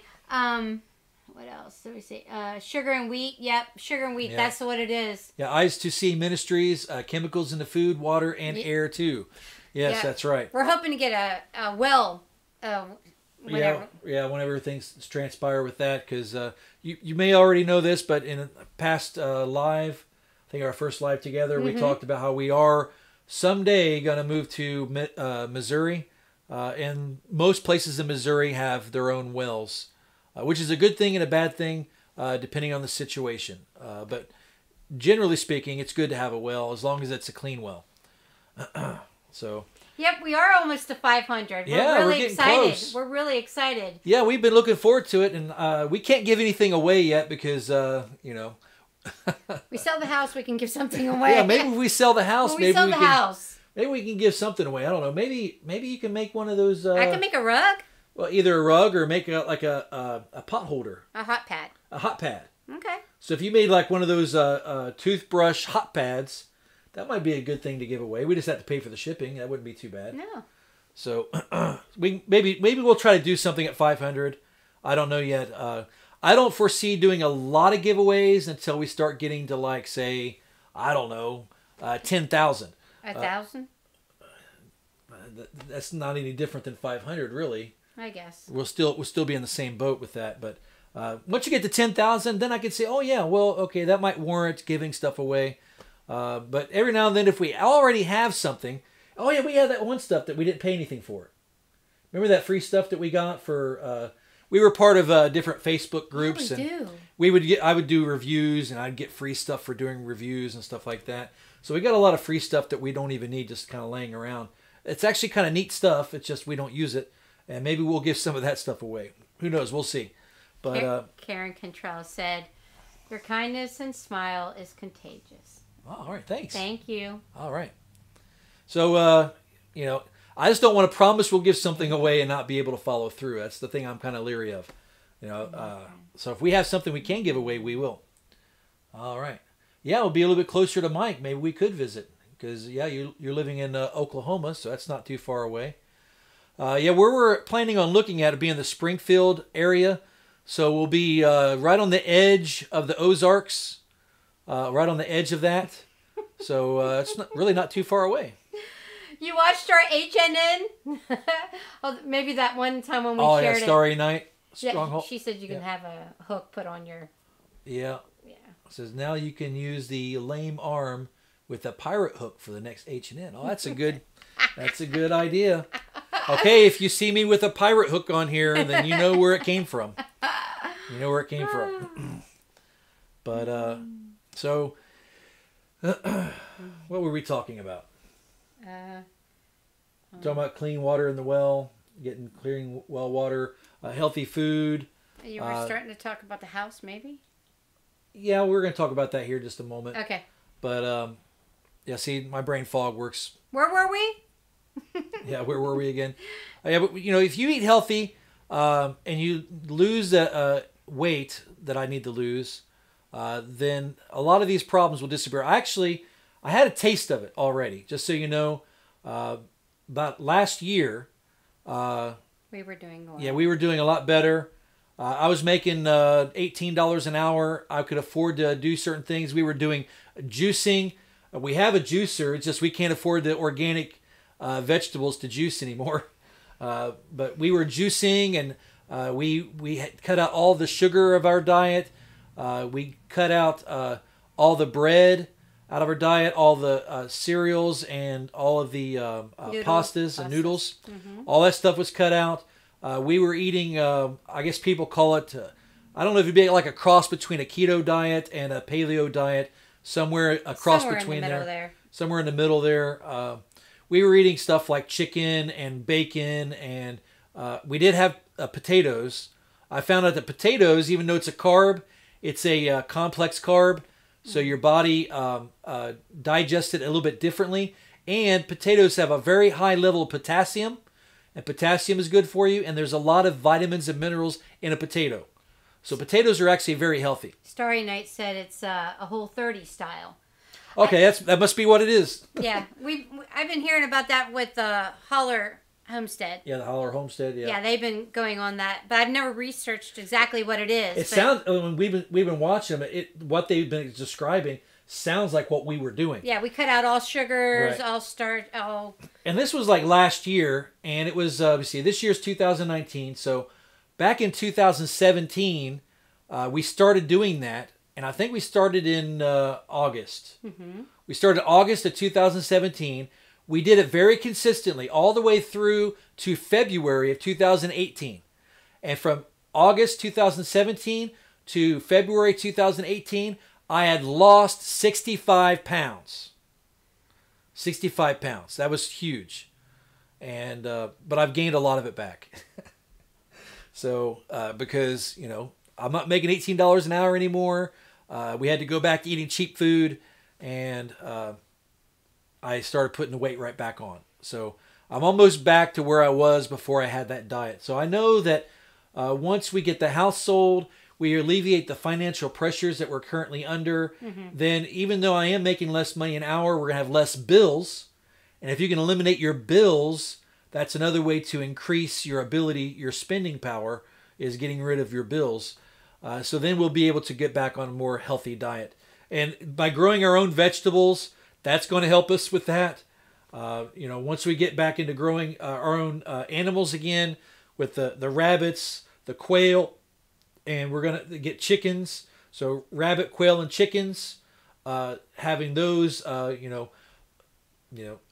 What else? Let me see. Sugar and wheat. Yep, sugar and wheat. Yeah. That's what it is. Yeah, Eyes to See Ministries, chemicals in the food, water, and air too. Yes, yeah. That's right. We're hoping to get a well. Whenever. Yeah, whenever things transpire with that, because you may already know this, but in a past live, I think our first live together, we talked about how we are someday going to move to Missouri, and most places in Missouri have their own wells, which is a good thing and a bad thing, depending on the situation. But generally speaking, it's good to have a well as long as it's a clean well. So. Yep, we are almost to 500. We're really excited. Close. We're really excited. Yeah, we've been looking forward to it, and we can't give anything away yet because we sell the house, we can give something away. Yeah, maybe if we sell the house, maybe we can give something away. I don't know. Maybe you can make one of those. I can make a rug. Well, either a rug or make a pot holder. A hot pad. A hot pad. Okay. So if you made like one of those toothbrush hot pads, that might be a good thing to give away. We just have to pay for the shipping. That wouldn't be too bad. No. So maybe we'll try to do something at 500. I don't know yet. I don't foresee doing a lot of giveaways until we start getting to like say, I don't know, 10,000. 1,000? That's not any different than 500, really. I guess. We'll still be in the same boat with that. But once you get to 10,000, then I can say, oh yeah, well, okay, that might warrant giving stuff away. But every now and then, if we already have something, oh yeah, we have that one stuff that we didn't pay anything for. Remember that free stuff that we got for? We were part of different Facebook groups, Yeah, we and do. I would do reviews, and I'd get free stuff for doing reviews and stuff like that. So we got a lot of free stuff that we don't even need, just kind of laying around. It's actually kind of neat stuff. It's just we don't use it, and maybe we'll give some of that stuff away. Who knows? We'll see. But Karen Cantrell said, "Your kindness and smile is contagious." all right, thanks. Thank you. All right. So you know, I just don't want to promise we'll give something away and not be able to follow through. That's the thing I'm kind of leery of. You know, so if we have something we can give away, we will. All right. Yeah, we'll be a little bit closer to Mike. Maybe we could visit because yeah, you're living in Oklahoma, so that's not too far away. Yeah, where we're planning on looking at it being the Springfield area, so we'll be right on the edge of the Ozarks, right on the edge of that. So it's really not too far away. You watched our HNN? Oh, maybe that one time when we shared it. Starry Night. Yeah, Stronghold. she said you can have a hook put on your... Yeah. Yeah. It says now you can use the lame arm with a pirate hook for the next H&N. Oh, that's a good idea. Okay, if you see me with a pirate hook on here, then you know where it came from. You know where it came from. But so what were we talking about? Talking about clean water in the well, getting clearing well water, healthy food. You were starting to talk about the house, maybe? Yeah, we're going to talk about that here in just a moment. Okay. But yeah, see, my brain fog works. Where were we? Yeah, where were we again? Yeah, but you know, if you eat healthy and you lose the weight that I need to lose, then a lot of these problems will disappear. I had a taste of it already. Just so you know, about last year. We were doing well. Yeah, we were doing a lot better. I was making $18 an hour. I could afford to do certain things. We were doing juicing. We have a juicer. It's just we can't afford the organic vegetables to juice anymore. But we were juicing, and we had cut out all the sugar of our diet. We cut out all the bread out of our diet, all the cereals, and all of the pastas and noodles. Mm-hmm. All that stuff was cut out. We were eating, I guess people call it, I don't know if it'd be like a cross between a keto diet and a paleo diet, somewhere a cross between there. Somewhere in the middle there. We were eating stuff like chicken and bacon, and we did have potatoes. I found out that potatoes, even though it's a carb, it's a complex carb, so your body digests it a little bit differently. And potatoes have a very high level of potassium, and potassium is good for you, and there's a lot of vitamins and minerals in a potato. So potatoes are actually very healthy. Starry Night said it's a Whole30 style. Okay, that must be what it is. Yeah, I've been hearing about that with Holler Homestead. Yeah, the Holler Homestead. Yeah. Yeah, they've been going on that, but I've never researched exactly what it is. It sounds when we've been watching them. What they've been describing sounds like what we were doing. Yeah, we cut out all sugars, right. all. And this was like last year, and it was this year's 2019. So back in 2017, we started doing that, and I think we started in August. Mm-hmm. We started August of 2017. We did it very consistently all the way through to February of 2018. And from August 2017 to February 2018, I had lost 65 pounds. 65 pounds. That was huge. And but I've gained a lot of it back. So because, you know, I'm not making $18 an hour anymore. We had to go back to eating cheap food, and I started putting the weight right back on. So I'm almost back to where I was before I had that diet. So I know that once we get the house sold, we alleviate the financial pressures that we're currently under, then even though I am making less money an hour, we're going to have less bills. And if you can eliminate your bills, that's another way to increase your ability, your spending power, is getting rid of your bills. So then we'll be able to get back on a more healthy diet. And by growing our own vegetables, that's going to help us with that. You know, once we get back into growing our own animals again, with the rabbits, the quail, and we're going to get chickens. So rabbit, quail, and chickens, having those, you know,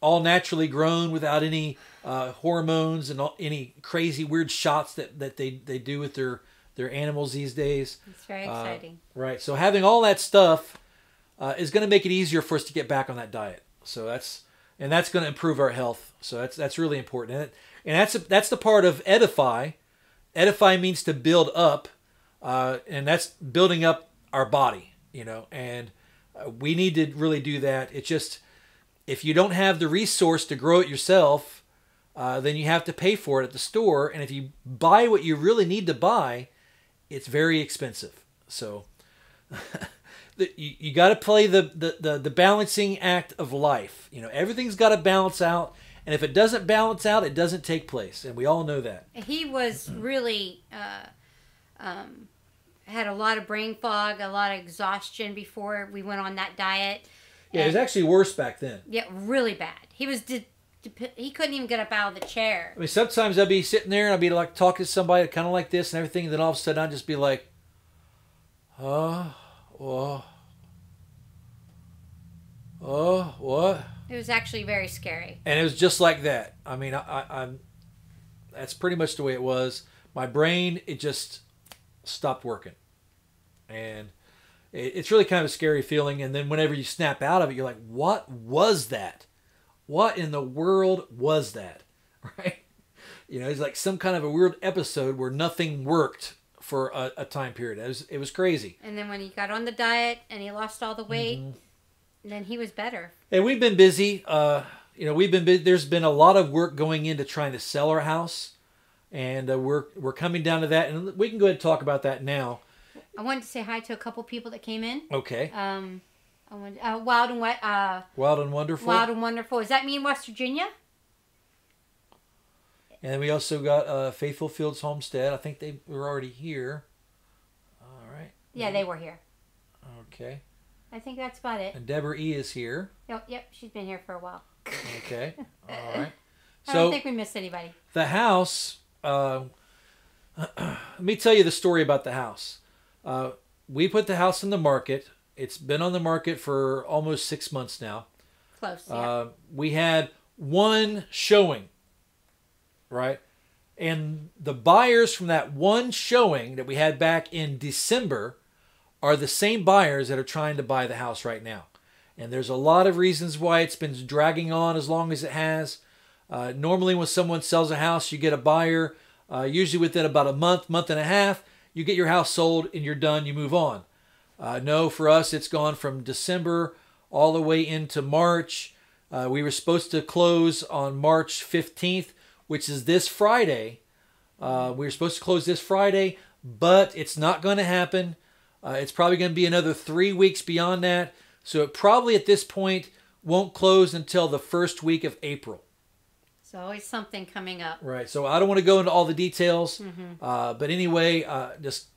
all naturally grown without any hormones and any crazy weird shots that they do with their animals these days. It's very exciting. Right. So having all that stuff is going to make it easier for us to get back on that diet. So that's going to improve our health. So that's really important. And that's the part of edify. Edify means to build up, and that's building up our body. And we need to really do that. It's just, if you don't have the resource to grow it yourself, then you have to pay for it at the store. And if you buy what you really need to buy, it's very expensive. So you got to play the balancing act of life. Everything's got to balance out. And if it doesn't balance out, it doesn't take place. And we all know that. He was really had a lot of brain fog, a lot of exhaustion before we went on that diet. Yeah, it was actually worse back then. Yeah, really bad. He was he couldn't even get up out of the chair. I mean, sometimes I'd be sitting there and I'd be like talking to somebody kind of like this and everything, and then all of a sudden I'd just be like, what? It was actually very scary. And it was just like that. I mean, I'm that's pretty much the way it was. My brain, it just stopped working. And it's really kind of a scary feeling. And then whenever you snap out of it, you're like, what was that? What in the world was that? Right? It's like some kind of a weird episode where nothing worked for a time period. It was crazy. And then when he got on the diet and he lost all the weight, then he was better. And we've been busy. There's been a lot of work going into trying to sell our house. And we're coming down to that. And we can go ahead and talk about that now. I wanted to say hi to a couple people that came in. Okay. Wild and Wonderful. Wild and Wonderful. Does that mean West Virginia? And then we also got Faithful Fields Homestead. I think they were already here. All right. Yeah, they were here. Okay. I think that's about it. And Deborah E. is here. Yep, she's been here for a while. Okay. All right. I don't think we missed anybody. The house, let me tell you the story about the house. We put the house in the market. It's been on the market for almost 6 months now. Close, yeah. We had one showing, right? And the buyers from that one showing that we had back in December are the same buyers that are trying to buy the house right now. And there's a lot of reasons why it's been dragging on as long as it has. Normally when someone sells a house, you get a buyer, usually within about a month and a half, you get your house sold and you're done, you move on. No, for us, it's gone from December all the way into March. We were supposed to close on March 15th, which is this Friday. We were supposed to close this Friday, but it's not going to happen. It's probably going to be another 3 weeks beyond that. So it probably at this point won't close until the first week of April. There's always something coming up. Right. So I don't want to go into all the details. But anyway, just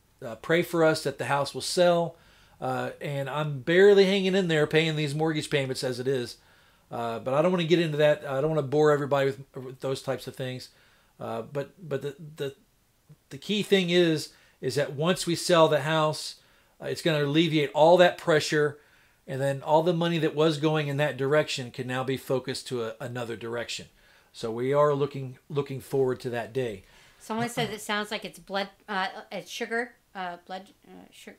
pray for us that the house will sell. And I'm barely hanging in there paying these mortgage payments as it is. But I don't want to get into that. I don't want to bore everybody with those types of things. But the key thing is that once we sell the house, it's going to alleviate all that pressure. And then all the money that was going in that direction can now be focused to another direction. So we are looking forward to that day. Someone said it sounds like it's it's sugar, sugar.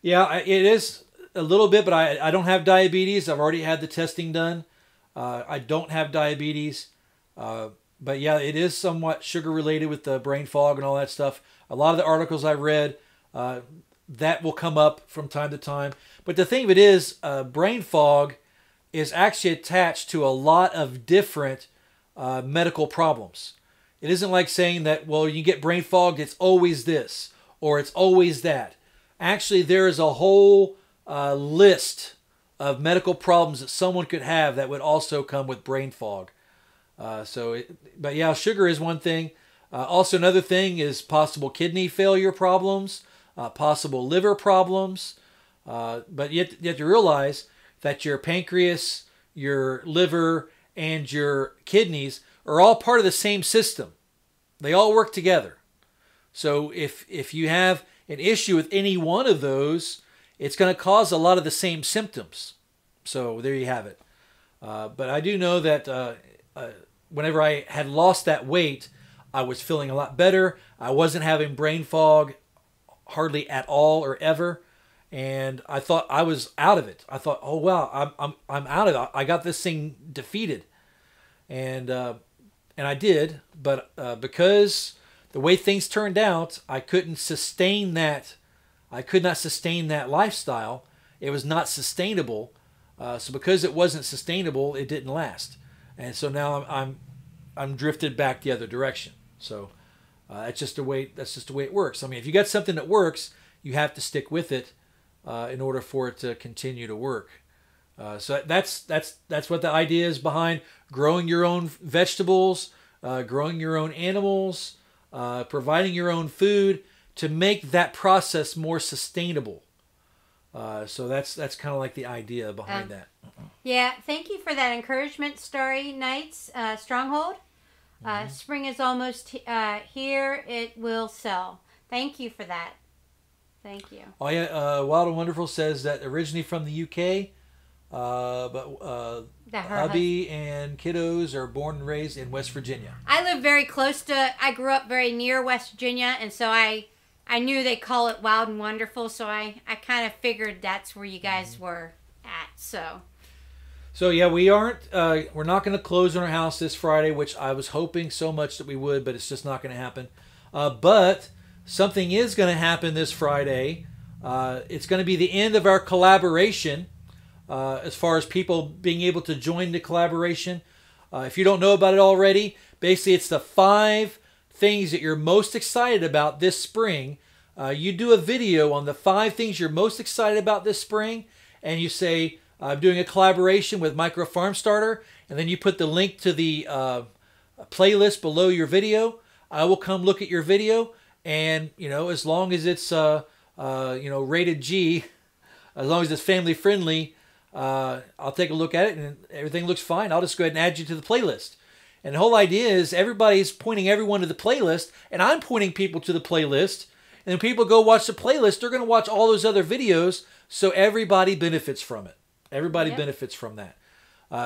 Yeah, it is a little bit, but I don't have diabetes. I've already had the testing done. I don't have diabetes. But yeah, it is somewhat sugar related with the brain fog and all that stuff. A lot of the articles I read, that will come up from time to time. But the thing of it is, brain fog is actually attached to a lot of different medical problems. It isn't like saying that, well, you get brain fog, it's always this, or it's always that. Actually, there is a whole list of medical problems that someone could have that would also come with brain fog. But yeah, sugar is one thing. Also, another thing is possible kidney failure problems, possible liver problems. But you have to realize that your pancreas, your liver, and your kidneys are all part of the same system. They all work together. So if you have an issue with any one of those, it's going to cause a lot of the same symptoms. So there you have it. But I do know that whenever I had lost that weight, I was feeling a lot better. I wasn't having brain fog hardly at all or ever. And I thought I was out of it. I thought, oh wow, I'm out of it. I got this thing defeated, and I did. But because the way things turned out, I couldn't sustain that. I could not sustain that lifestyle. It was not sustainable. So because it wasn't sustainable, it didn't last. And so now I'm drifted back the other direction. So that's just the way it works. I mean, if you got something that works, you have to stick with it in order for it to continue to work. So that's what the idea is behind growing your own vegetables, growing your own animals, providing your own food to make that process more sustainable. So that's kind of like the idea behind that. Yeah, thank you for that encouragement, Starry Nights Stronghold. Spring is almost here. It will sell. Thank you for that. Thank you. Oh yeah, Wild and Wonderful says that originally from the UK, but hubby and kiddos are born and raised in West Virginia. I live very close to. I grew up very near West Virginia, and so I knew they call it Wild and Wonderful, so I kind of figured that's where you guys were at. So yeah, we're not going to close on our house this Friday, which I was hoping so much that we would, but it's just not going to happen. But something is going to happen this Friday. It's going to be the end of our collaboration as far as people being able to join the collaboration. If you don't know about it already, basically it's the 5 things that you're most excited about this spring. You do a video on the 5 things you're most excited about this spring, and you say, I'm doing a collaboration with Micro Farm Starter, and then you put the link to the playlist below your video. I will come look at your video, and as long as it's rated G, as long as it's family friendly, I'll take a look at it, and everything looks fine. I'll just go ahead and add you to the playlist. And the whole idea is everybody's pointing everyone to the playlist, and I'm pointing people to the playlist. And when people go watch the playlist, they're going to watch all those other videos, so everybody benefits from it. Everybody benefits from that.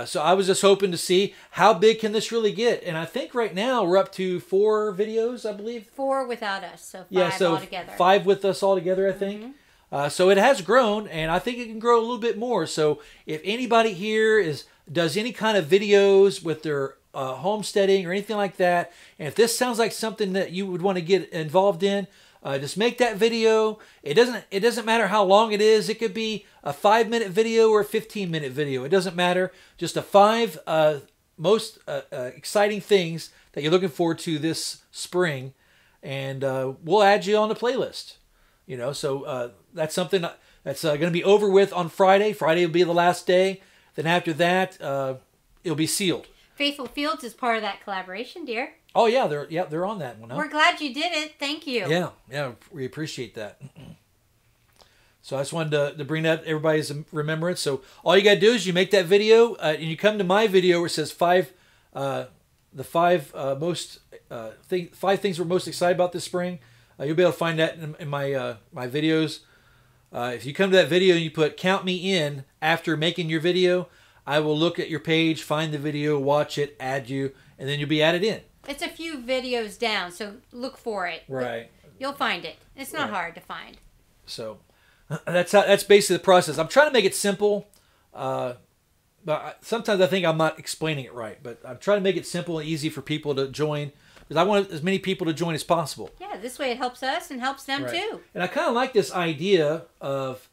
So I was just hoping to see how big can this really get. And I think right now we're up to 4 videos, I believe. 4 without us, so 5 altogether. 5 with us altogether, I think. So it has grown, and I think it can grow a little bit more. So if anybody here does any kind of videos with their homesteading or anything like that, and if this sounds like something that you would want to get involved in, just make that video. It doesn't matter how long it is. It could be a 5-minute video or a 15-minute video. It doesn't matter. Just the 5 most exciting things that you're looking forward to this spring, and we'll add you on the playlist. So that's something that's going to be over with on Friday. Friday will be the last day. Then after that, it'll be sealed. Faithful Fields is part of that collaboration, dear. Oh yeah, they're on that one. Huh? We're glad you did it. Thank you. Yeah, we appreciate that. So I just wanted to bring that everybody's remembrance. So all you gotta do is you make that video, and you come to my video where it says 5 things we're most excited about this spring. You'll be able to find that in my videos. If you come to that video and you put "count me in" after making your video, I will look at your page, find the video, watch it, add you, and then you'll be added in. It's a few videos down, so look for it. Right. You'll find it. It's not hard to find. So that's basically the process. I'm trying to make it simple, but sometimes I think I'm not explaining it right. But I'm trying to make it simple and easy for people to join, because I want as many people to join as possible. Yeah, this way it helps us and helps them too. And I kind of like this idea of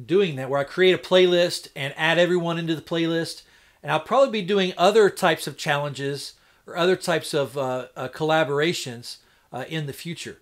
doing that, where I create a playlist and add everyone into the playlist. And I'll probably be doing other types of challenges or other types of collaborations in the future.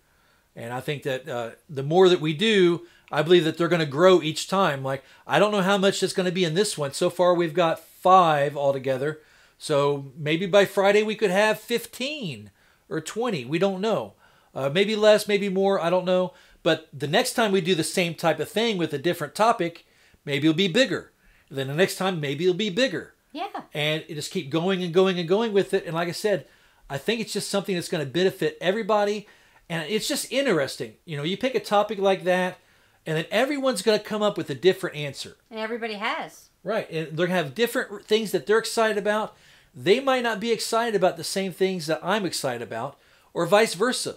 And I think that the more that we do, I believe that they're going to grow each time. Like, I don't know how much that's going to be in this one. So far, we've got 5 altogether. So maybe by Friday, we could have 15 or 20. We don't know. Maybe less, maybe more. I don't know. But the next time we do the same type of thing with a different topic, maybe it'll be bigger. Then the next time, maybe it'll be bigger. Yeah. And it just keep going and going and going with it. And like I said, I think it's just something that's going to benefit everybody. And it's just interesting. You pick a topic like that, and then everyone's going to come up with a different answer. And everybody has. Right. And they're going to have different things that they're excited about. They might not be excited about the same things that I'm excited about, or vice versa.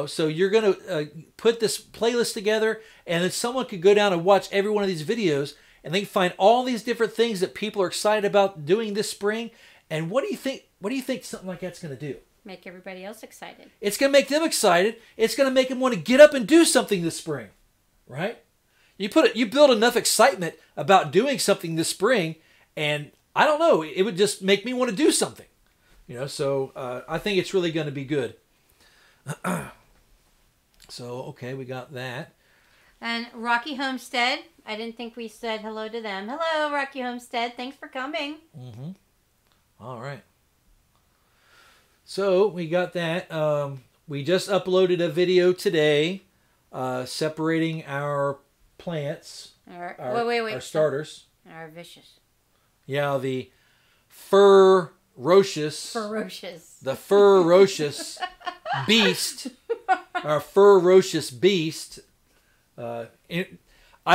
So you're going to put this playlist together, and then someone could go down and watch every one of these videos, and they can find all these different things that people are excited about doing this spring. And what do you think? What do you think something like that's going to do? Make everybody else excited. It's going to make them excited. It's going to make them want to get up and do something this spring, right? You build enough excitement about doing something this spring, and I don't know, it would just make me want to do something, So I think it's really going to be good. So okay, we got that. And Rocky Homestead, I didn't think we said hello to them. Hello, Rocky Homestead. Thanks for coming. Mm-hmm. All right. So we got that. We just uploaded a video today, separating our plants. Our starters. Our vicious. Yeah, the ferocious. The ferocious beast. Our ferocious beast. I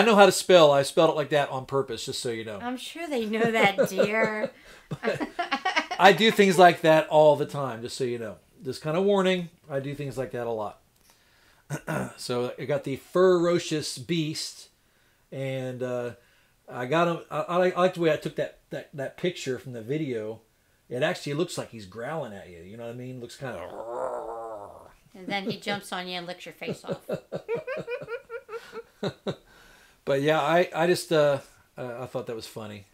know how to spell. I spelled it like that on purpose, just so you know. I'm sure they know that, dear. I do things like that all the time, just so you know. Just kind of warning, I do things like that a lot. So I got the ferocious beast, and I got him. I like the way I took that picture from the video. It actually looks like he's growling at you. You know what I mean? Looks kind of. And then he jumps on you and licks your face off. But yeah, I just I thought that was funny.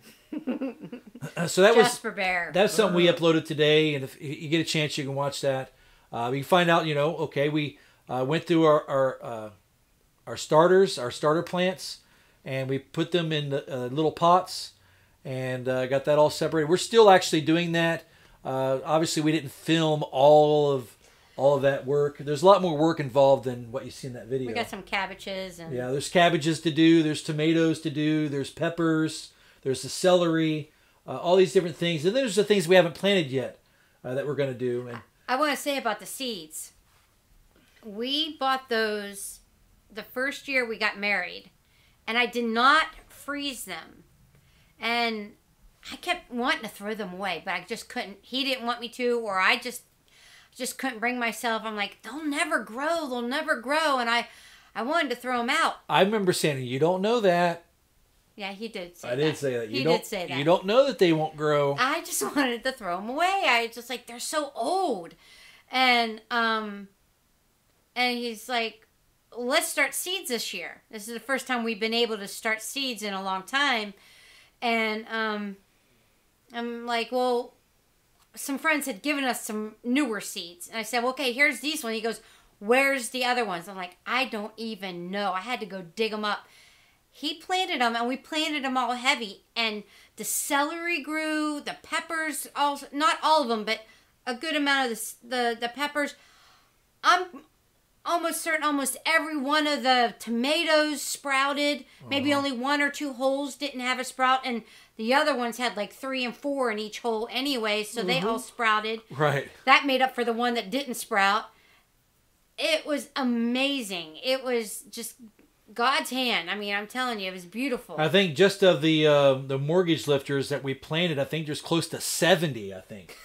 So that Jasper Bear. That's something we uploaded today, and if you get a chance, you can watch that. You can find out, okay, we went through our starters, our starter plants, and we put them in the, little pots, and got that all separated. We're still actually doing that. Obviously, we didn't film all of that work. There's a lot more work involved than what you see in that video. We got some cabbages. Yeah, there's cabbages to do. There's tomatoes to do. There's peppers. There's the celery. All these different things. And there's the things we haven't planted yet that we're going to do. And I want to say about the seeds. We bought those the first year we got married. And I did not freeze them. And I kept wanting to throw them away. But I just couldn't. He didn't want me to. Or I just couldn't bring myself. I'm like, they'll never grow. They'll never grow. And I wanted to throw them out. I remember saying, you don't know that. Yeah, he did say that. I did say that. He did say that. You don't know that they won't grow. I just wanted to throw them away. I just like, they're so old. And he's like, let's start seeds this year. This is the first time we've been able to start seeds in a long time. And I'm like, well, some friends had given us some newer seeds. And I said, well, okay, here's these ones. He goes, where's the other ones? I'm like, I don't even know. I had to go dig them up. He planted them, and we planted them all heavy. And the celery grew, the peppers, also, not all of them, but a good amount of the peppers. I'm almost certain almost every one of the tomatoes sprouted. Maybe only one or two holes didn't have a sprout, and the other ones had like 3 and 4 in each hole anyway, so they all sprouted. Right. That made up for the one that didn't sprout. It was amazing. It was just God's hand. I mean, I'm telling you, it was beautiful. I think just of the mortgage lifters that we planted, I think there's close to 70, I think.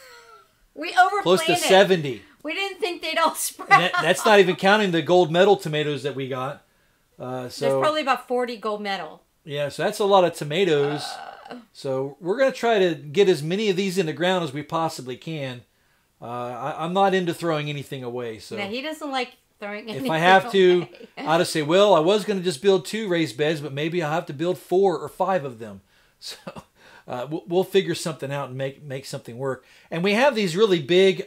We overplanted. Close to 70. We didn't think they'd all sprout. That's not even counting the gold medal tomatoes that we got. There's probably about 40 gold medal. Yeah, so that's a lot of tomatoes. So we're going to try to get as many of these in the ground as we possibly can. I'm not into throwing anything away. So no, he doesn't like throwing anything if I have to, away. I'd just say, well, I was going to just build 2 raised beds, but maybe I'll have to build 4 or 5 of them. So we'll figure something out and make something work. And we have these really big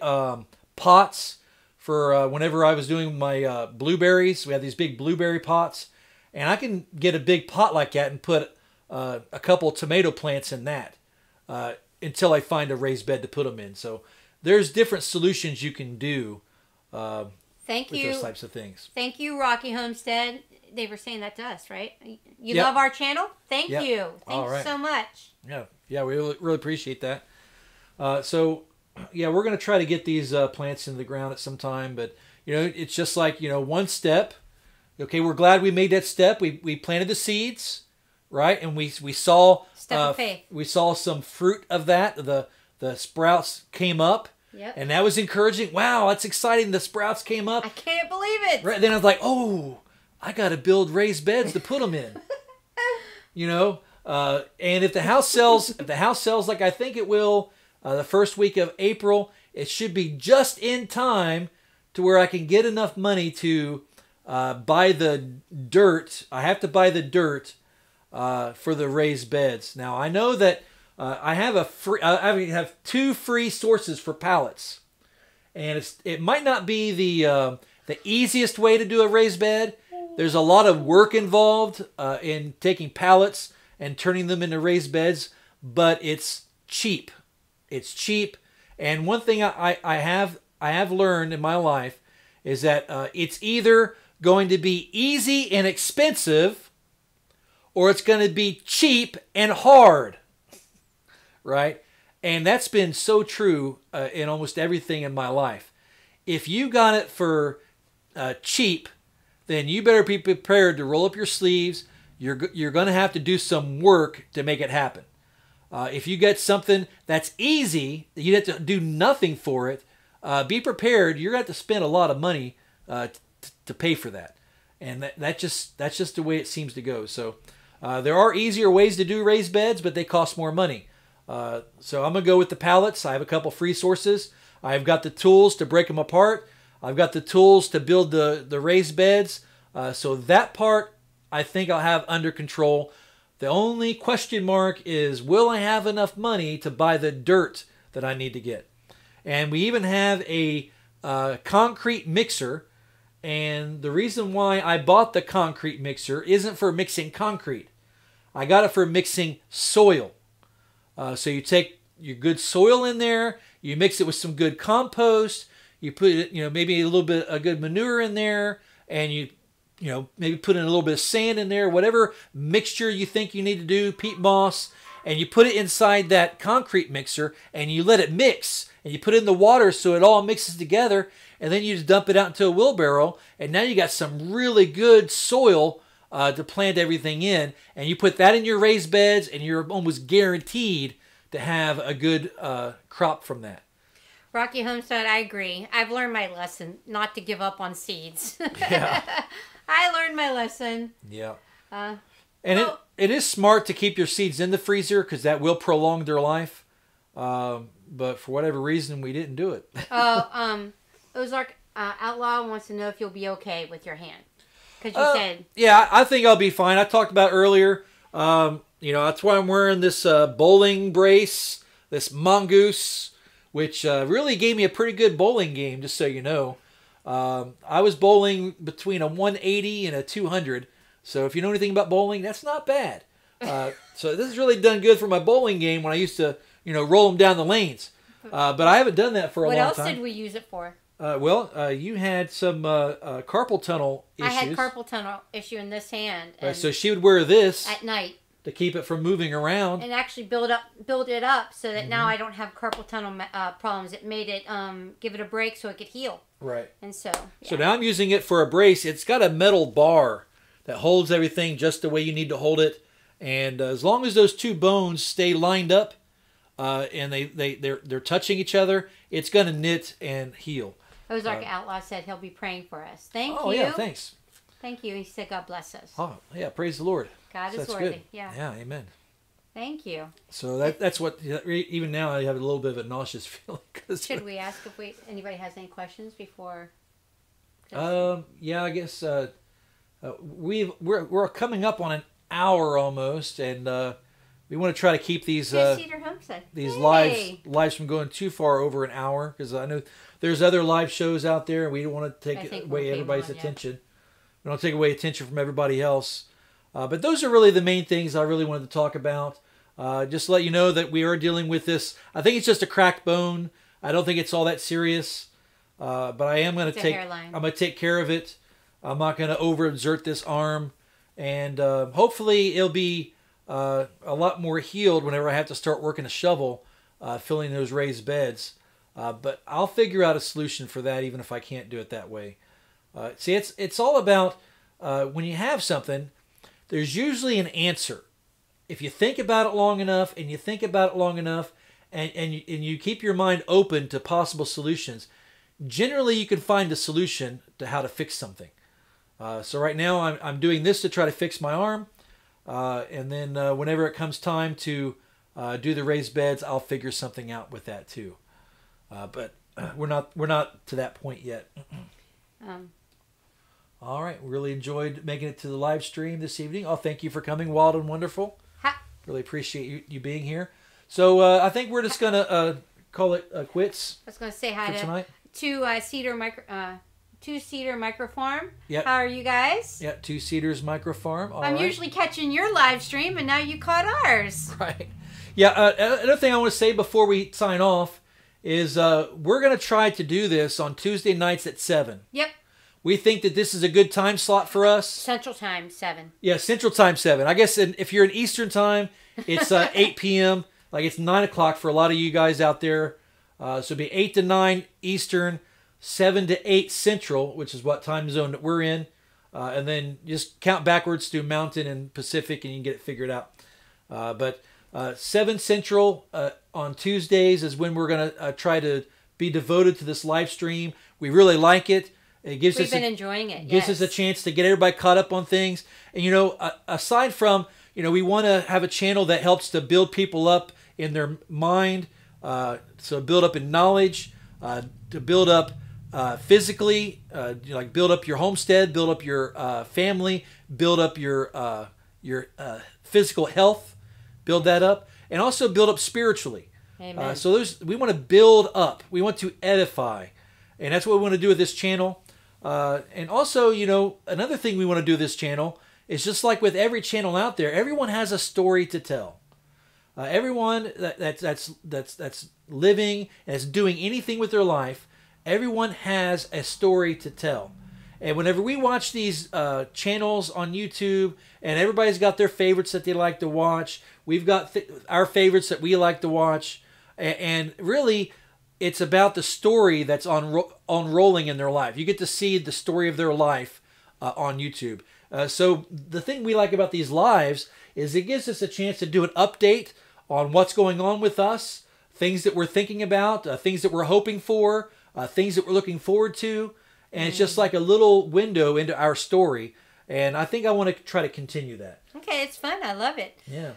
pots for whenever I was doing my blueberries. We have these big blueberry pots. And I can get a big pot like that and put a couple tomato plants in that until I find a raised bed to put them in. So there's different solutions you can do Thank with you. those types of things. Thank you, Rocky Homestead. They were saying that to us, right? You Yep. love our channel? Thank Yep. you. All Thanks right. so much. Yeah, we really appreciate that. So, yeah, we're going to try to get these plants in the ground at some time. But, it's just like, one step. Okay, we're glad we made that step. We planted the seeds, right? And we saw Step of faith. We saw some fruit of that. The sprouts came up. Yep. And that was encouraging. Wow, that's exciting. The sprouts came up. I can't believe it. Right then I was like, oh, I got to build raised beds to put them in. You know, and if the house sells, like I think it will, the first week of April, it should be just in time to where I can get enough money to buy the dirt. I have to buy the dirt for the raised beds. Now I know that I have 2 free sources for pallets, and it might not be the easiest way to do a raised bed. There's a lot of work involved in taking pallets and turning them into raised beds, but it's cheap. It's cheap, and one thing I have learned in my life is that it's either going to be easy and expensive, or it's going to be cheap and hard. Right? And that's been so true in almost everything in my life. If you got it for cheap, then you better be prepared to roll up your sleeves. You're going to have to do some work to make it happen. If you get something that's easy, you have to do nothing for it, be prepared. You're going to have to spend a lot of money to pay for that. And that's just the way it seems to go. So there are easier ways to do raised beds, but they cost more money. So I'm going to go with the pallets. I have a couple free sources. I've got the tools to break them apart. I've got the tools to build the raised beds. So that part I think I'll have under control. The only question mark is, will I have enough money to buy the dirt that I need to get? And we even have a concrete mixer. And the reason why I bought the concrete mixer isn't for mixing concrete. I got it for mixing soil. So you take your good soil in there, you mix it with some good compost, you put it, maybe a little bit of good manure in there, and you maybe put in a little bit of sand in there, whatever mixture you think you need to do, peat moss, and you put it inside that concrete mixer, and you let it mix, and you put it in the water so it all mixes together, and then you just dump it out into a wheelbarrow, and now you got some really good soil to plant everything in, and you put that in your raised beds, and you're almost guaranteed to have a good crop from that. Rocky Homestead, I agree. I've learned my lesson not to give up on seeds. Yeah. I learned my lesson. Yeah. It is smart to keep your seeds in the freezer because that will prolong their life. But for whatever reason, we didn't do it. Ozark Outlaw wants to know if you'll be okay with your hand. Because you said... Yeah, I think I'll be fine. I talked about earlier, that's why I'm wearing this bowling brace, this mongoose, which really gave me a pretty good bowling game, just so you know. I was bowling between a 180 and a 200. So if you know anything about bowling, that's not bad. So this has really done good for my bowling game when I used to, roll them down the lanes. But I haven't done that for a long time. What else did we use it for? You had some carpal tunnel issues. I had carpal tunnel issue in this hand. Right, so she would wear this at night to keep it from moving around, and actually build it up so that now I don't have carpal tunnel problems. It made it give it a break so it could heal. Right. And so. Yeah. So now I'm using it for a brace. It's got a metal bar that holds everything just the way you need to hold it, and as long as those two bones stay lined up, and they're touching each other, it's gonna knit and heal. Ozark Outlaw said he'll be praying for us. Thank you. Oh, yeah, thanks. Thank you. He said God bless us. Oh, yeah, praise the Lord. God is worthy. Good. Yeah. Yeah, amen. Thank you. So that's what, even now I have a little bit of a nauseous feeling. Should we ask if anybody has any questions before? Yeah, I guess we're coming up on an hour almost, and we want to try to keep these lives from going too far over an hour, because I know there's other live shows out there, and we don't want to take away everybody's attention. We don't take away attention from everybody else. But those are really the main things I really wanted to talk about. Just to let you know that we are dealing with this. I think it's just a cracked bone. I don't think it's all that serious. But I am going to take care of it. I'm not going to overexert this arm, and hopefully it'll be a lot more healed whenever I have to start working a shovel, filling those raised beds. But I'll figure out a solution for that, even if I can't do it that way. See, it's all about when you have something, there's usually an answer. if you think about it long enough, and you think about it long enough, and you keep your mind open to possible solutions, generally you can find a solution to how to fix something. So right now I'm doing this to try to fix my arm, and then whenever it comes time to do the raised beds, I'll figure something out with that too. But we're not to that point yet. All right, really enjoyed making it to the live stream this evening. Oh, thank you for coming, Wild and Wonderful. Really appreciate you being here. So I think we're just gonna call it quits. I was gonna say hi to tonight. Two-Seater Microfarm. Yep. How are you guys? Yeah, Two Seaters Microfarm. All I'm right. usually catching your live stream, and now you caught ours. Right. Yeah. Another thing I want to say before we sign off is we're gonna try to do this on Tuesday nights at 7. Yep. We think that this is a good time slot for us. Central Time 7. Yeah, Central Time 7. I guess if you're in Eastern Time, it's 8 p.m. Like it's 9 o'clock for a lot of you guys out there. So it'd be 8 to 9 Eastern, 7 to 8 Central, which is what time zone that we're in. And then just count backwards through Mountain and Pacific, and you can get it figured out. But 7 Central on Tuesdays is when we're going to try to be devoted to this live stream. We really like it. We've been enjoying it. Gives us a chance to get everybody caught up on things. And, you know, aside from, you know, we want to have a channel that helps to build people up in their mind, so build up in knowledge, to build up physically, like build up your homestead, build up your family, build up your physical health, build that up, and also build up spiritually. Amen. So we want to build up. We want to edify. And that's what we want to do with this channel. And also, you know, another thing we want to do with this channel is just like with every channel out there, everyone has a story to tell. Everyone that's living and is doing anything with their life, everyone has a story to tell. And whenever we watch these channels on YouTube, and everybody's got their favorites that they like to watch, we've got our favorites that we like to watch, and really, it's about the story that's unrolling in their life. You get to see the story of their life on YouTube. So the thing we like about these lives is it gives us a chance to do an update on what's going on with us, things that we're thinking about, things that we're hoping for, things that we're looking forward to. And it's just like a little window into our story. And I think I want to try to continue that. Okay, it's fun. I love it. Yeah.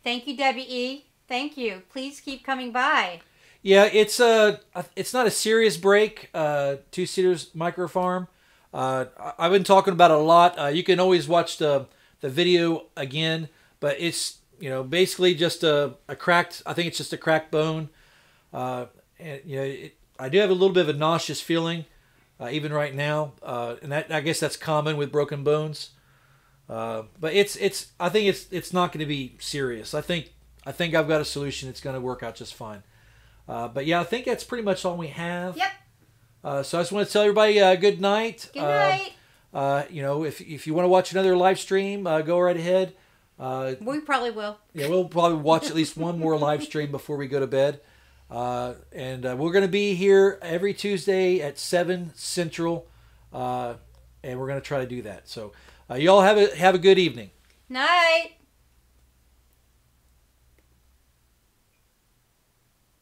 Thank you, Debbie E. Thank you. Please keep coming by. Yeah, it's not a serious break. Two Seaters Microfarm. I've been talking about it a lot. You can always watch the video again, but it's, you know, basically just a cracked. I think it's just a cracked bone. And you know, I do have a little bit of a nauseous feeling, even right now, and that, I guess that's common with broken bones. But I think it's not going to be serious. I think I've got a solution. It's going to work out just fine. But yeah, I think that's pretty much all we have. Yep. So I just want to tell everybody good night. Good night. You know, if you want to watch another live stream, go right ahead. We probably will. Yeah, we'll probably watch at least one more live stream before we go to bed. And we're going to be here every Tuesday at 7 Central, and we're going to try to do that. So y'all have a good evening. Night.